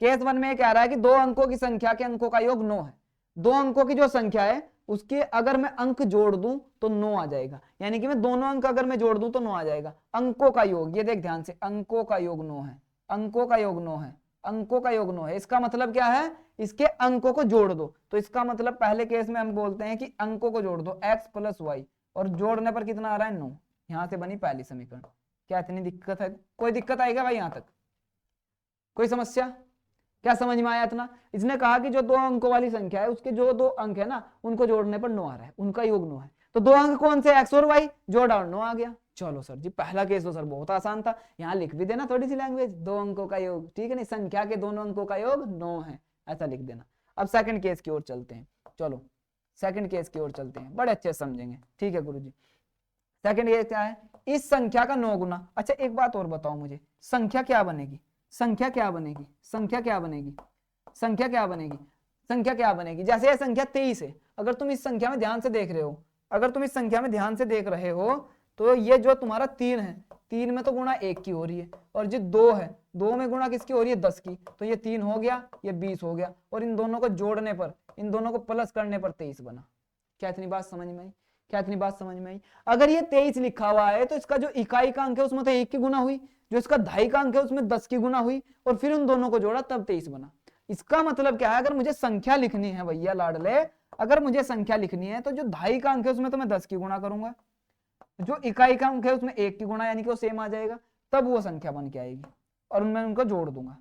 केस 1 में कह रहा है कि 2 अंकों की संख्या के अंकों का योग 9 है। 2 अंकों की जो संख्या है उसके अगर मैं अंक जोड़ दूं तो 9 आ जाएगा, यानी कि मैं दोनों अंक अगर मैं जोड़ दूं तो 9 आ जाएगा। अंकों का योग, ये देख ध्यान से, अंकों का योग 9 है, अंकों का योग 9 है, अंकों का योग 9 है। इसका मतलब क्या है, इसके अंकों को जोड़ दो, तो इसका मतलब पहले केस में हम बोलते हैं कि अंकों को जोड़ दो, x + y, और जोड़ने पर कितना आ रहा है, 9। यहां से बनी पहली समीकरण। क्या इतनी दिक्कत है, कोई दिक्कत आएगा भाई यहां तक, कोई समस्या, क्या समझ में आया इतना। इसने कहा कि जो 2 अंकों वाली संख्या है उसके जो 2 अंक है ना उनको जोड़ने पर 9 आ रहा है, उनका योग 9 है। तो 2 अंक कौन से, x और y, जोड़ा और 9 आ गया। चलो सर जी, पहला केस तो सर बहुत आसान था, यहाँ लिख भी देना थोड़ी सी लैंग्वेज, 2 अंकों का योग, ठीक है नहीं, संख्या के दोनों अंकों का योग 9 है, ऐसा लिख देना। अब सेकंड केस की ओर चलते हैं, चलो सेकंड केस की ओर चलते हैं, बड़े अच्छे समझेंगे, ठीक है गुरुजी। सेकंड केस क्या है, इस संख्या का 9 गुना। अच्छा एक बात और बताओ मुझे, संख्या क्या बनेगी, संख्या क्या बनेगी, संख्या क्या बनेगी, संख्या क्या बनेगी, संख्या क्या बनेगी। जैसे यह संख्या 23 है, अगर तुम इस संख्या में ध्यान से देख रहे हो, अगर तुम इस संख्या में ध्यान से देख रहे हो तो ये जो तुम्हारा 3 है, 3 में तो गुणा 1 की हो रही है, और जो 2 है, 2 में गुणा किसकी हो रही है, 10 की, तो ये 3 हो गया, ये 20 हो गया, और इन दोनों को जोड़ने पर, इन दोनों को प्लस करने पर 23 बना। क्या इतनी बात समझ में आई, क्या इतनी बात समझ में आई। अगर ये 23 लिखा हुआ है तो इसका जो इकाई का अंक है उसमें तो 1 की गुना हुई, जो इसका दहाई का अंक है उसमें 10 की गुना हुई, और फिर उन दोनों को जोड़ा तब 23 बना। इसका मतलब क्या है, अगर मुझे संख्या लिखनी है भैया लाडले, अगर मुझे संख्या लिखनी है तो जो दहाई का अंक है उसमें तो मैं 10 की गुणा करूंगा, जो इकाई का अंक है उसमें 1 की गुणा, यानी कि वो सेम आ जाएगा, तब वो संख्या बन के आएगी, और उनमें उनको जोड़ दूंगा।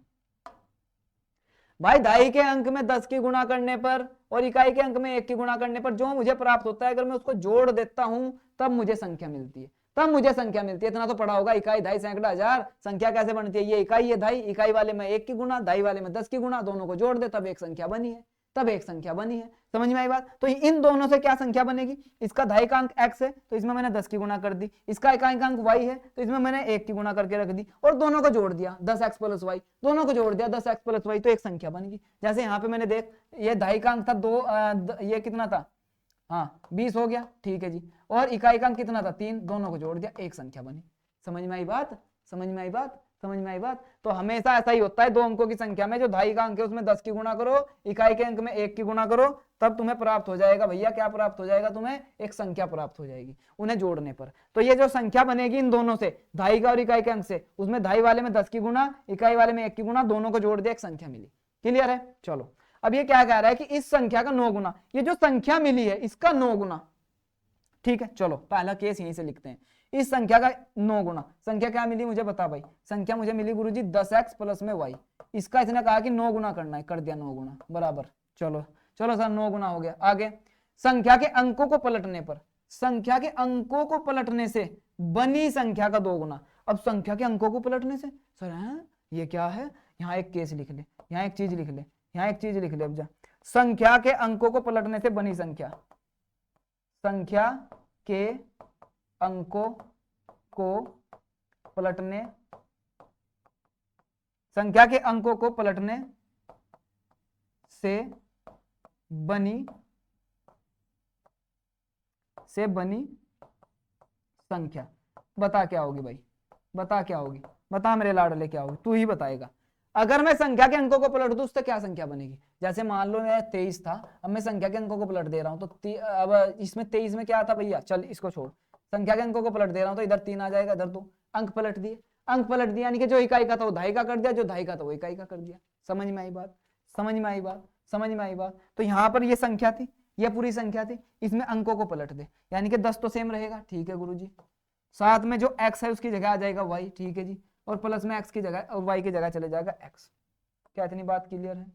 भाई दहाई के अंक में 10 की गुणा करने पर और इकाई के अंक में 1 की गुणा करने पर जो मुझे प्राप्त होता है, अगर मैं उसको जोड़ देता हूं तब मुझे संख्या मिलती है, तब मुझे संख्या मिलती है। इतना तो पढ़ा होगा, इकाई दहाई सैकड़ा हजार, संख्या कैसे बनती है, ये इकाई है दहाई, इकाई वाले में 1 की गुणा, दहाई वाले में 10 की गुणा, दोनों को जोड़ दे तब एक संख्या बनी है, तब एक संख्या बनी है। समझ में आई बात। तो इन दोनों से क्या संख्या बनेगी, इसका दहाई का अंक x है तो इसमें मैंने 10 की गुणा कर दी, इसका इकाई का अंक y है तो इसमें मैंने 1 की गुणा करके रख दी, और दोनों को जोड़ दिया 10x + y, दोनों को जोड़ दिया 10x + y, तो एक संख्या बन गई। जैसे यहाँ पे मैंने देख, ये दहाई का अंक था 2, ये कितना था, हाँ 20 हो गया, ठीक है जी, और इकाई का अंक कितना था 3, दोनों को जोड़ दिया, एक संख्या बनी। समझ में आई बात, समझ में आई बात, समझ में आई बात। तो हमेशा ऐसा ही होता है, 2 अंकों की संख्या में जो दहाई का अंक है उसमें 10 की गुणा करो, इकाई के अंक में 1 की गुणा करो, तब तुम्हें प्राप्त हो जाएगा भैया, क्या प्राप्त हो जाएगा तुम्हें, एक संख्या प्राप्त हो जाएगी उन्हें जोड़ने पर। तो ये जो संख्या बनेगी इन दोनों से, दहाई का और इकाई के अंक से, उसमें दहाई वाले में 10 की गुणा, इकाई वाले में 1 की गुणा, दोनों को जोड़ दिया, एक संख्या मिली। क्लियर है। चलो अब ये क्या कह रहा है कि इस संख्या का 9 गुना, ये जो संख्या मिली है इसका 9 गुना, ठीक है। चलो पहला केस यहीं से लिखते हैं, इस संख्या का 9 गुना, संख्या क्या मिली मुझे बता भाई, संख्या मुझे मिली गुरुजी 10x + में y, इसका इसने कहा कि 9 गुना करना है, कर दिया 9 गुना बराबर। चलो चलो सर 9 गुना हो गया। आगे संख्या के अंकों को पलटने पर, संख्या के अंकों को पलटने से बनी संख्या का 2 गुना। अब संख्या के अंकों को पलटने से सर है ये क्या है, यहाँ एक केस लिख ले, यहाँ एक चीज लिख ले, यहाँ एक चीज लिख ले। अब जा, संख्या के अंकों को पलटने से बनी संख्या, संख्या के अंकों को पलटने, संख्या के अंकों को पलटने से बनी संख्या, बता क्या होगी भाई, बता क्या होगी, बता मेरे लाडले क्या होगी, तू ही बताएगा। अगर मैं संख्या के अंकों को पलट दूं उससे क्या संख्या बनेगी, जैसे मान लो मैं 23 था, अब मैं संख्या के अंकों को पलट दे रहा हूं, तो अब इसमें 23 में क्या था भैया, चल इसको छोड़, संख्या के अंकों को पलट दे रहा हूं तो इधर 3 आ जाएगा, इधर 2, अंक पलट दिए, अंक पलट दिया, यानी कि जो इकाई का था वो दहाई का कर दिया, जो दहाई का था वो इकाई का कर दिया। समझ में आई बात, समझ में आई बात, समझ में आई बात। तो यहाँ पर ये संख्या थी, ये पूरी संख्या थी, इसमें अंकों को पलट दे, यानी कि 10 तो सेम रहेगा, ठीक है गुरुजी, साथ में जो x है उसकी जगह आ जाएगा y, ठीक है जी, और प्लस में x की जगह और y की जगह चले जाएगा x। क्या इतनी बात क्लियर है?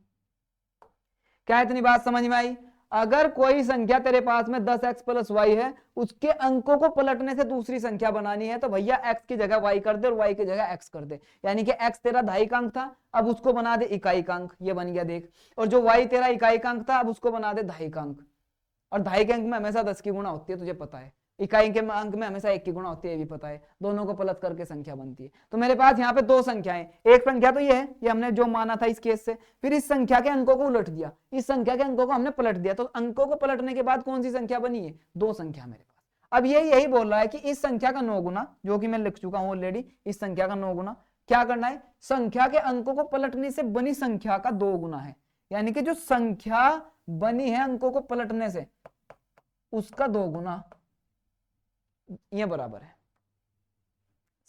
क्या इतनी बात समझ में आई? अगर कोई संख्या तेरे पास में 10x प्लस वाई है, उसके अंकों को पलटने से दूसरी संख्या बनानी है, तो भैया x की जगह y कर दे और y की जगह x कर दे। यानी कि x तेरा दहाई का अंक था, अब उसको बना दे इकाई का अंक, ये बन गया देख। और जो y तेरा इकाई का अंक था, अब उसको बना दे दहाई का अंक। और दहाई के अंक में हमेशा 10 की गुणा होती है, तुझे पता है। इकाई के अंक में हमेशा 1 की गुणा होती है, ये भी पता है। दोनों को प्लस करके संख्या बनती है। तो मेरे पास यहाँ पे दो संख्याएं, एक संख्या तो ये है, ये हमने जो माना था इस केस से, फिर इस संख्या के अंकों को उलट दिया, इस संख्या के अंकों को हमने पलट दिया। तो अंकों को पलटने के बाद कौन सी संख्या बनी है? दो संख्या मेरे पास। अब ये यही बोल रहा है कि इस संख्या का 9 गुना, जो कि मैं लिख चुका हूं ऑलरेडी, इस संख्या का 9 गुना क्या करना है? संख्या के अंकों को पलटने से बनी संख्या का 2 गुना है। यानी कि जो संख्या बनी है अंकों को पलटने से, उसका 2 गुना, ये बराबर है।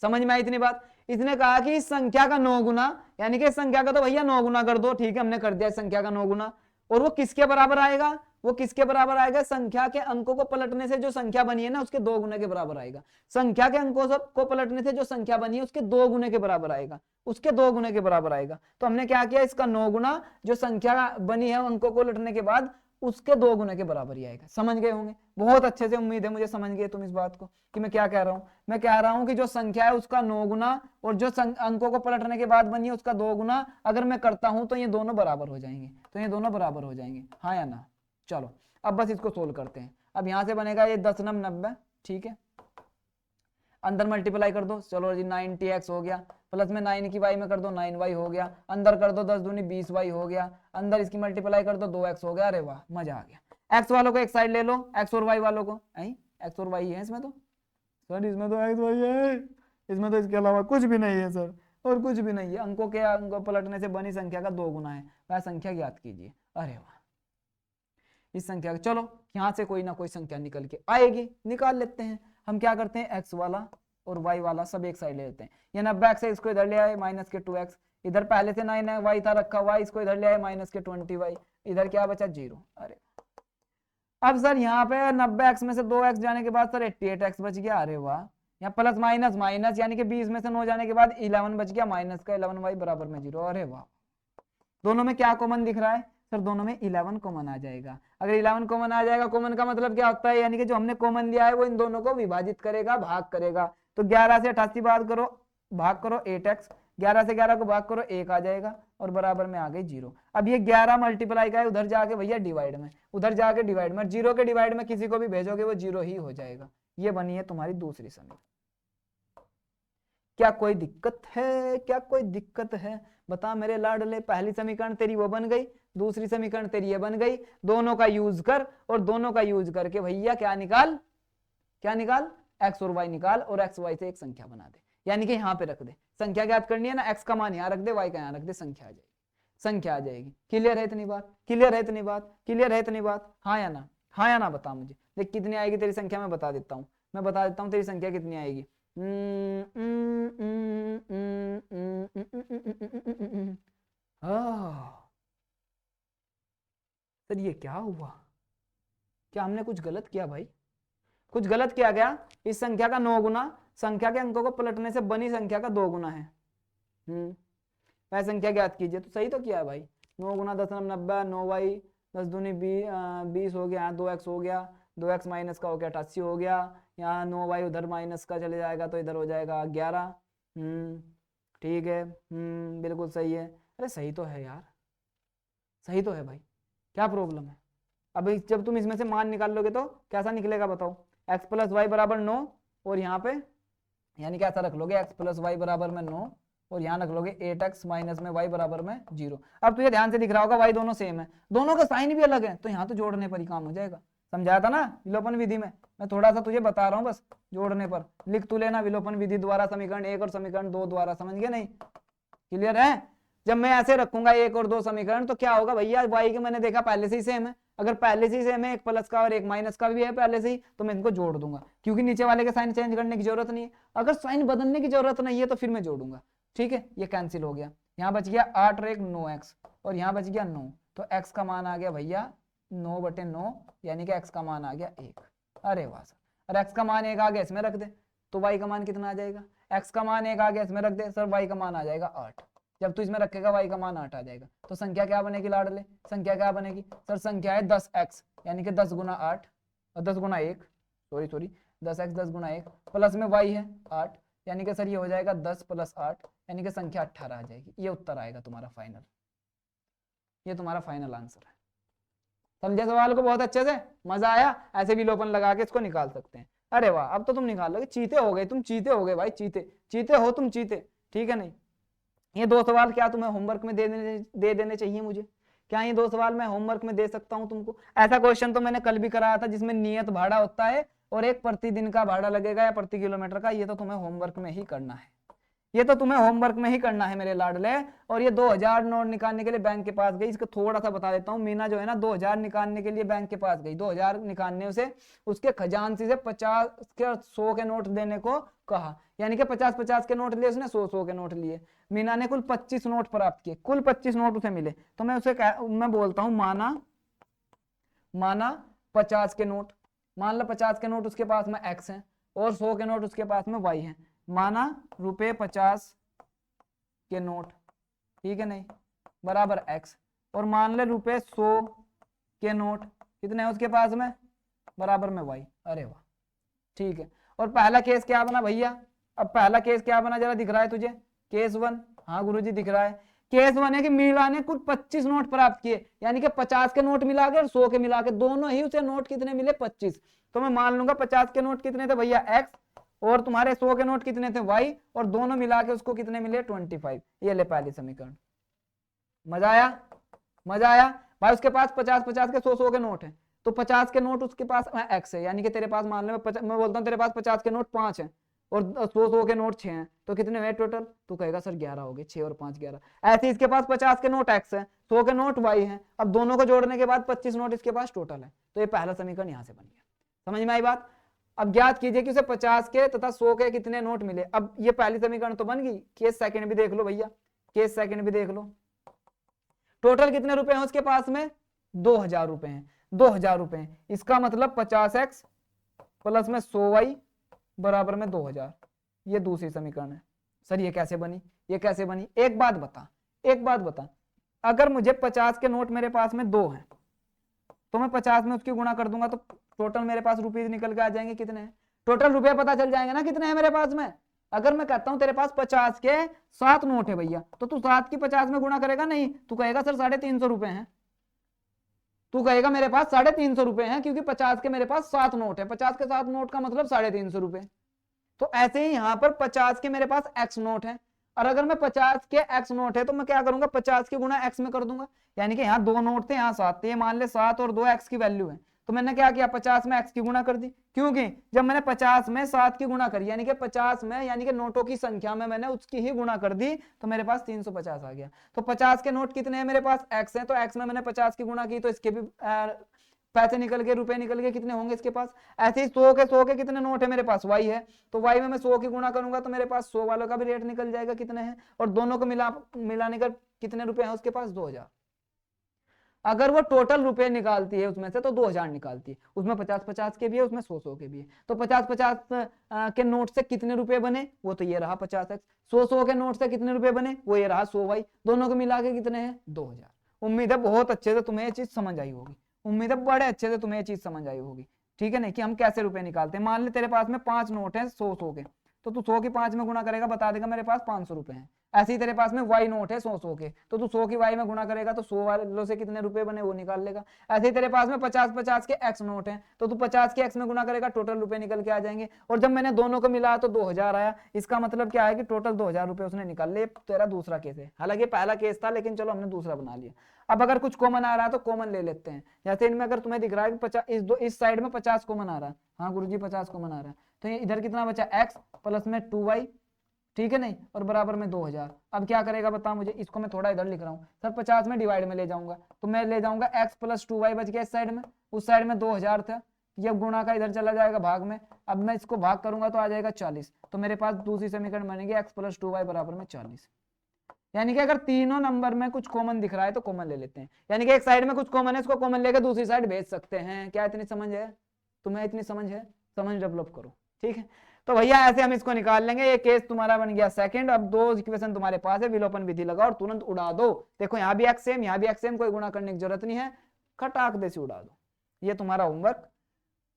समझ में आई इतनी बात? इसने कहा कि इस संख्या का 9 गुना, यानी कि इस संख्या का तो भैया 9 गुना कर दो, ठीक है, हमने कर दिया इस संख्या का 9 गुना। और वो किसके बराबर आएगा? वो किसके बराबर आएगा? संख्या के अंकों को पलटने से जो संख्या बनी है ना, उसके 2 गुने के बराबर आएगा। संख्या के अंकों को पलटने से जो संख्या बनी है उसके 2 गुने के बराबर आएगा, उसके 2 गुने के बराबर आएगा। तो हमने क्या किया? इसका 9 गुना जो संख्या बनी है अंकों को उलटने के बाद, उसके 2 गुने के बराबर ही आएगा। समझ गए होंगे बहुत अच्छे से, उम्मीद है मुझे समझ गए तुम इस बात को कि मैं क्या कह रहा हूं। मैं कह रहा हूं कि जो संख्या है उसका 9 गुना और जो अंकों को पलटने के बाद बनी है उसका 2 गुना अगर मैं करता हूं तो ये दोनों बराबर हो जाएंगे, तो ये दोनों बराबर हो जाएंगे, हाँ या ना? चलो अब बस इसको सोल्व करते हैं। अब यहां से बनेगा ये 10 9 90, ठीक है, अंदर मल्टीप्लाई कर दो, चलो जी 90x हो गया, प्लस में 9 की y में कर दो 9y हो गया, अंदर कर दो 10 दूनी 20y हो गया, अंदर इसकी मल्टीप्लाई कर दो 2x हो गया। अरे वाह मजा आ गया। x वालों को एक साइड ले लो, x और y वालों को, x और y है इसमें तो, सर इसमें तो x y है, इसमें तो इसके अलावा कुछ भी नहीं है सर, और कुछ भी नहीं है। अंकों के अंकों पलटने से बनी संख्या का 2 गुना है, वह संख्या ज्ञात कीजिए। अरे वाह, इस संख्या का, चलो यहां से कोई ना कोई संख्या निकल के आएगी, निकाल लेते हैं। हम क्या करते हैं? x वाला और y वाला सब एक साइड ले लेते हैं। ये 90x है, इसको इधर ले आए माइनस के 2x, इधर पहले से 9 है, y था रखा हुआ, इसको इधर ले आए माइनस के 20y, इधर क्या बचा? 0। अरे अब सर यहाँ पे 90x में से 2x जाने के बाद सर 88x बच गया। अरे वाह, यहाँ प्लस माइनस माइनस, यानी कि 20 में से 9 जाने के बाद 11 बच गया, माइनस का 11y बराबर में 0। अरे वाह, दोनों में क्या कॉमन दिख रहा है? सर दोनों में 11 कॉमन आ जाएगा। अगर 11 कॉमन आ जाएगा, कॉमन का मतलब क्या होता है? यानी कि जो हमने कॉमन लिया है वो इन दोनों को विभाजित करेगा, भाग करेगा। तो 11 से 88 भाग करो, 8x, 11 से 11 को भाग करो 1 आ जाएगा, और बराबर में आ गई 0। अब ये 11 मल्टीप्लाई का है, उधर जाके भैया डिवाइड में, उधर जाके डिवाइड में, 0 के डिवाइड में किसी को भी भेजोगे वो 0 ही हो जाएगा। ये बनी है तुम्हारी दूसरी समीकरण। क्या कोई दिक्कत है? क्या कोई दिक्कत है? बता मेरे लाडले, पहली समीकरण तेरी वो बन गई, दूसरी समीकरण तेरी ये बन गई। दोनों का यूज कर, और दोनों का यूज करके भैया क्या निकाल? क्या निकाल? x और y निकाल, और x y से एक संख्या बना दे, यानी कि यहाँ पे रख दे। संख्या ज्ञात करनी है ना, x का मान यहाँ रख दे, y का यहाँ रख दे, संख्या आ जाएगी, संख्या आ जाएगी। क्लियर है इतनी बात? क्लियर है इतनी बात? क्लियर है इतनी बात? हाँ या ना? हाँ या ना बता मुझे। देख कितनी आएगी तेरी संख्या, मैं बता देता हूँ, मैं बता देता हूँ तेरी संख्या कितनी आएगी। सर ये क्या हुआ? क्या हमने कुछ गलत किया भाई? कुछ गलत किया गया? इस संख्या का 9 गुना संख्या के अंकों को पलटने से बनी संख्या का 2 गुना है। वह संख्या ज्ञात कीजिए। तो सही तो किया है भाई। 9 गुना 10 90, 9y 10 दूनी 20 हो गया, 2x हो गया, 2x माइनस का हो गया 88 हो गया, यहाँ 9y उधर माइनस का चले जाएगा तो इधर हो जाएगा 11। ठीक है, बिल्कुल सही है। अरे सही तो है यार, सही तो है भाई, क्या प्रॉब्लम है? अब जब तुम इसमें से मान निकाल लोगे तो कैसा निकलेगा बताओ? x प्लस वाई बराबर 9, और यहाँ पे यानी कैसा रख लोगे? x प्लस वाई बराबर में 9, और यहाँ रख लोगे 8x माइनस में y बराबर में 0। अब तुझे ध्यान से दिख रहा होगा y दोनों सेम है, दोनों का साइन भी अलग है, तो यहाँ तो जोड़ने पर ही काम हो जाएगा। समझाया था ना विलोपन विधि में, मैं थोड़ा सा तुझे बता रहा हूँ बस, जोड़ने पर लिख तू लेना, विलोपन विधि द्वारा समीकरण 1 और समीकरण 2 द्वारा। समझ गए नहीं? क्लियर है? जब मैं ऐसे रखूंगा 1 और 2 समीकरण, तो क्या होगा भैया? y के मैंने देखा पहले से ही सेम है, अगर पहले से ही सेम है, एक प्लस का और एक माइनस का भी है पहले से ही, तो मैं इनको जोड़ दूंगा, क्योंकि नीचे वाले के साइन चेंज करने की जरूरत नहीं है। अगर साइन बदलने की जरूरत नहीं है तो फिर मैं जोड़ूंगा। ठीक है, ये कैंसिल हो गया, यहाँ बच गया 8 और 1 9x, और यहाँ बच गया 9, तो x का मान आ गया भैया 9/9, यानी कि x का मान आ गया 1। अरे वाह सर, और x का मान 1 आ गया, इसमें रख दे, तो y का मान कितना आ जाएगा, x का मान 1 आ गया, इसमें रख दे सर, y का मान आ जाएगा 8। जब तू इसमें रखेगा y का मान 8 आ जाएगा, तो संख्या क्या बनेगी लाडले, संख्या क्या बनेगी सर, संख्या है 10x, यानी कि 10 गुना 8 और 10 गुना 1, सॉरी 10x 10 गुना 1 प्लस में y है 8, यानी कि सर ये हो जाएगा 10 प्लस 8, यानी कि संख्या 18 आ जाएगी। ये उत्तर आएगा तुम्हारा फाइनल, ये तुम्हारा फाइनल आंसर है। समझे सवाल को बहुत अच्छे से, मजा आया? ऐसे भी लोपन लगा के इसको निकाल सकते हैं। अरे वाह, अब तो तुम निकाल लोगे, चीते हो गए तुम, चीते हो गए भाई, चीते हो तुम, चीते, ठीक है नहीं। ये 2 सवाल क्या तुम्हें होमवर्क में दे देने चाहिए मुझे? क्या ये 2 सवाल मैं होमवर्क में दे सकता हूं तुमको? ऐसा क्वेश्चन तो मैंने कल भी कराया था, जिसमें नियत भाड़ा होता है और एक प्रतिदिन का भाड़ा लगेगा या प्रति किलोमीटर का। ये तो तुम्हें होमवर्क में ही करना है, ये तो तुम्हें होमवर्क में ही करना है मेरे लाडले। और ये 2000 नोट निकालने के लिए बैंक के पास गई, इसको थोड़ा सा बता देता हूँ। मीना जो है ना 2000 निकालने के लिए बैंक के पास गई, 2000 निकालने से उसके खजांची से 50 के 100 के नोट देने को कहा, यानी कि 50-50 के नोट लिए उसने, 100-100 के नोट लिए। मीना ने कुल 25 नोट प्राप्त किए, कुल 25 नोट उसे मिले। तो मैं उसे मैं बोलता हूँ माना 50 के नोट, मान लो 50 के नोट उसके पास में x है और 100 के नोट उसके पास में y है। माना रुपए 50 के नोट, ठीक है नहीं, बराबर x, और मान ले रुपए 100 के नोट कितने हैं उसके पास में, बराबर में y। अरे वाह, ठीक है। और पहला केस क्या बना भैया? अब पहला केस क्या बना जरा, दिख रहा है तुझे? केस 1, हाँ गुरुजी दिख रहा है। केस 1 है कि मीना ने कुल 25 नोट प्राप्त किए, यानी कि 50 के नोट मिला के और 100 के मिला के दोनों ही उसे नोट कितने मिले, 25। तो मैं मान लूंगा 50 के नोट कितने थे भैया, x, और तुम्हारे 100 के नोट कितने थे, y, और दोनों मिला के उसको कितने मिले, 25। ये ले पहली समीकरण। मजा आया? मजा आया भाई? उसके पास 50-50 के 100-100 के नोट है, तो 50 के नोट उसके पास x है, यानी कि तेरे पास मान लो मैं बोलता हूँ तेरे पास 50 के नोट 5 है और 100-100 के नोट 6 हैं, तो कितने हुए टोटल? तो कहेगा सर 11 हो गए, 6 और 5 11। ऐसे इसके पास 50 के नोट x है, 100 के नोट y है, अब दोनों को जोड़ने के बाद 25 नोट इसके पास टोटल है। तो ये पहला समीकरण यहाँ से बन गया। समझ में आई बात? अब ज्ञात कीजिए कि उसे 50 के तथा 100 के कितने नोट मिले। अब ये पहली समीकरण तो बन गई, केस सेकंड भी देख लो भैया, केस सेकंड भी देख लो। टोटल कितने रुपए हैं उसके पास में, 2000 रुपए हैं, 2000 रुपए हैं। इसका मतलब 50x प्लस में 100y बराबर में 2000। ये दूसरी समीकरण है। सर ये कैसे बनी, ये कैसे बनी? एक बात बता, अगर मुझे 50 के नोट मेरे पास में 2 हैं, तो मैं 50 में उसकी गुणा कर दूंगा तो टोटल मेरे पास रुपीज निकल के आ जाएंगे, कितने हैं टोटल रुपए पता चल जाएंगे ना कितने हैं मेरे पास में। अगर मैं कहता हूं तेरे पास 50 के 7 नोट है भैया, तो तू 7 की 50 में गुणा करेगा नहीं, तू कहेगा सर 350 रुपए हैं, तू कहेगा मेरे पास 350 रुपए हैं, क्योंकि 50 के मेरे पास 7 नोट है, 50 के 7 नोट का मतलब 350 रुपए। तो ऐसे ही यहाँ पर 50 के मेरे पास x नोट है, और अगर मैं 50 के x नोट है तो मैं क्या करूंगा, 50 के गुणा x में कर दूंगा, यानी कि यहाँ 2 नोट थे, यहाँ 7 थे, मान ले 7 और 2 x की वैल्यू है, तो मैंने क्या किया, 50 में x की गुणा कर दी, क्योंकि जब मैंने 50 में 7 की गुणा करी, यानी कि 50 में यानी कि नोटों की संख्या में मैंने उसकी ही गुणा कर दी, तो मेरे पास 350 आ गया। तो 50 के नोट कितने हैं मेरे पास, x है, तो x में मैंने 50 की गुणा की, तो इसके भी पैसे निकल गए, रुपए निकल गए, कितने होंगे इसके पास। ऐसे ही 100 के कितने नोट है मेरे पास, y है, तो y में मैं 100 की गुणा करूंगा तो मेरे पास 100 वालों का भी रेट निकल जाएगा, कितने हैं, और दोनों को मिलाने का कितने रुपए हैं उसके पास, 2000। अगर वो टोटल रुपए निकालती है उसमें से तो 2000 निकालती है, उसमें 50-50 के भी है, उसमें 100-100 के भी है। तो 50-50 के नोट से कितने रुपए बने, वो तो ये रहा 50x। 100-100 के नोट से कितने रुपए बने, वो ये रहा 100y। दोनों को मिला के कितने हैं, 2000। उम्मीद है बहुत अच्छे से तुम्हें ये चीज समझ आई होगी, उम्मीद है बड़े अच्छे से तुम्हें ये चीज समझ आई होगी, ठीक है नहीं, कि हम कैसे रुपए निकालते हैं। मान ले तेरे पास में 5 नोट है 100-100 के, तो तू 100 की 5 में गुणा करेगा, बता देगा मेरे पास 500 रुपए हैं। ऐसे ही तेरे पास में y नोट है 100-100 के, तो तू 100 की y में गुणा करेगा तो 100 वालों से कितने रुपए बने वो निकाल लेगा। ऐसे ही तेरे पास में 50-50 के x नोट है, तो तू 50 के x में गुणा करेगा, टोटल रुपए निकल के आ जाएंगे। और जब मैंने दोनों को मिलाया तो 2000 आया, इसका मतलब क्या है कि टोटल 2000 रुपए उसने निकाल लिए। तेरा दूसरा केस है, हालांकि पहला केस था लेकिन चलो हमने दूसरा बना लिया। अब अगर कुछ कॉमन आ रहा है तो कॉमन ले लेते हैं। जैसे इनमें अगर तुम्हें दिख रहा है कि 50 इस साइड में 50 कॉमन आ रहा है, हाँ गुरुजी 50 कॉमन आ रहा है, तो ये इधर कितना बचा, x प्लस में 2y, ठीक है नहीं, और बराबर में 2000। अब क्या करेगा बता मुझे, इसको मैं थोड़ा इधर लिख रहा हूँ सर, 50 में डिवाइड में ले जाऊंगा तो मैं ले जाऊंगा x प्लस 2y बच गया इस साइड में, उस साइड में 2000 था, ये गुणा का इधर चला जाएगा भाग में। अब मैं इसको भाग करूंगा तो आ जाएगा 40, तो मेरे पास दूसरी समीकरण बनेगी x प्लस 2y बराबर में 40। यानी कि अगर तीनों नंबर में कुछ कॉमन दिख रहा है तो कॉमन ले लेते हैं, यानी कि एक साइड में कुछ कॉमन है, इसको कॉमन लेकर दूसरी साइड भेज सकते हैं। क्या इतनी समझ है तुम्हें, इतनी समझ है, समझ डेवलप करो, ठीक है। तो भैया ऐसे हम इसको निकाल लेंगे। ये केस तुम्हारा बन गया सेकंड। अब दो इक्वेशन तुम्हारे पास है, विलोपन विधि लगाओ और तुरंत उड़ा दो। देखो यहाँ भी एक्स सेम, यहाँ भी एक्स सेम, कोई गुणा करने की जरूरत नहीं है, खटाक दे से उड़ा दो। ये तुम्हारा होमवर्क।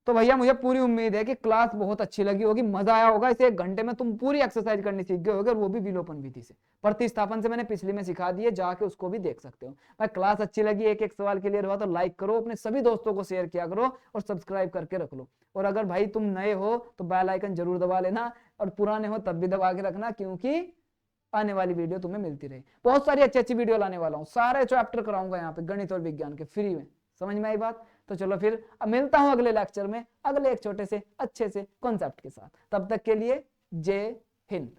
तो भैया मुझे पूरी उम्मीद है कि क्लास बहुत अच्छी लगी होगी, मजा आया होगा। इसे 1 घंटे में तुम पूरी एक्सरसाइज करनी सीख गए होगे, और वो भी विलोपन विधि से। प्रतिस्थापन से मैंने पिछली में सिखा दिए, जाके उसको भी देख सकते हो। भाई क्लास अच्छी लगी, एक एक सवाल क्लियर हुआ तो लाइक करो, अपने सभी दोस्तों को शेयर किया करो और सब्सक्राइब करके रख लो। और अगर भाई तुम नए हो तो बेल आइकन जरूर दबा लेना, और पुराने हो तब भी दबा के रखना, क्योंकि आने वाली वीडियो तुम्हें मिलती रहे। बहुत सारी अच्छी अच्छी वीडियो लाने वाला हूँ, सारे चैप्टर कराऊंगा यहाँ पे गणित और विज्ञान के फ्री में। समझ में आई बात? तो चलो फिर अब मिलता हूं अगले लेक्चर में, अगले एक छोटे से अच्छे से कॉन्सेप्ट के साथ। तब तक के लिए जय हिंद।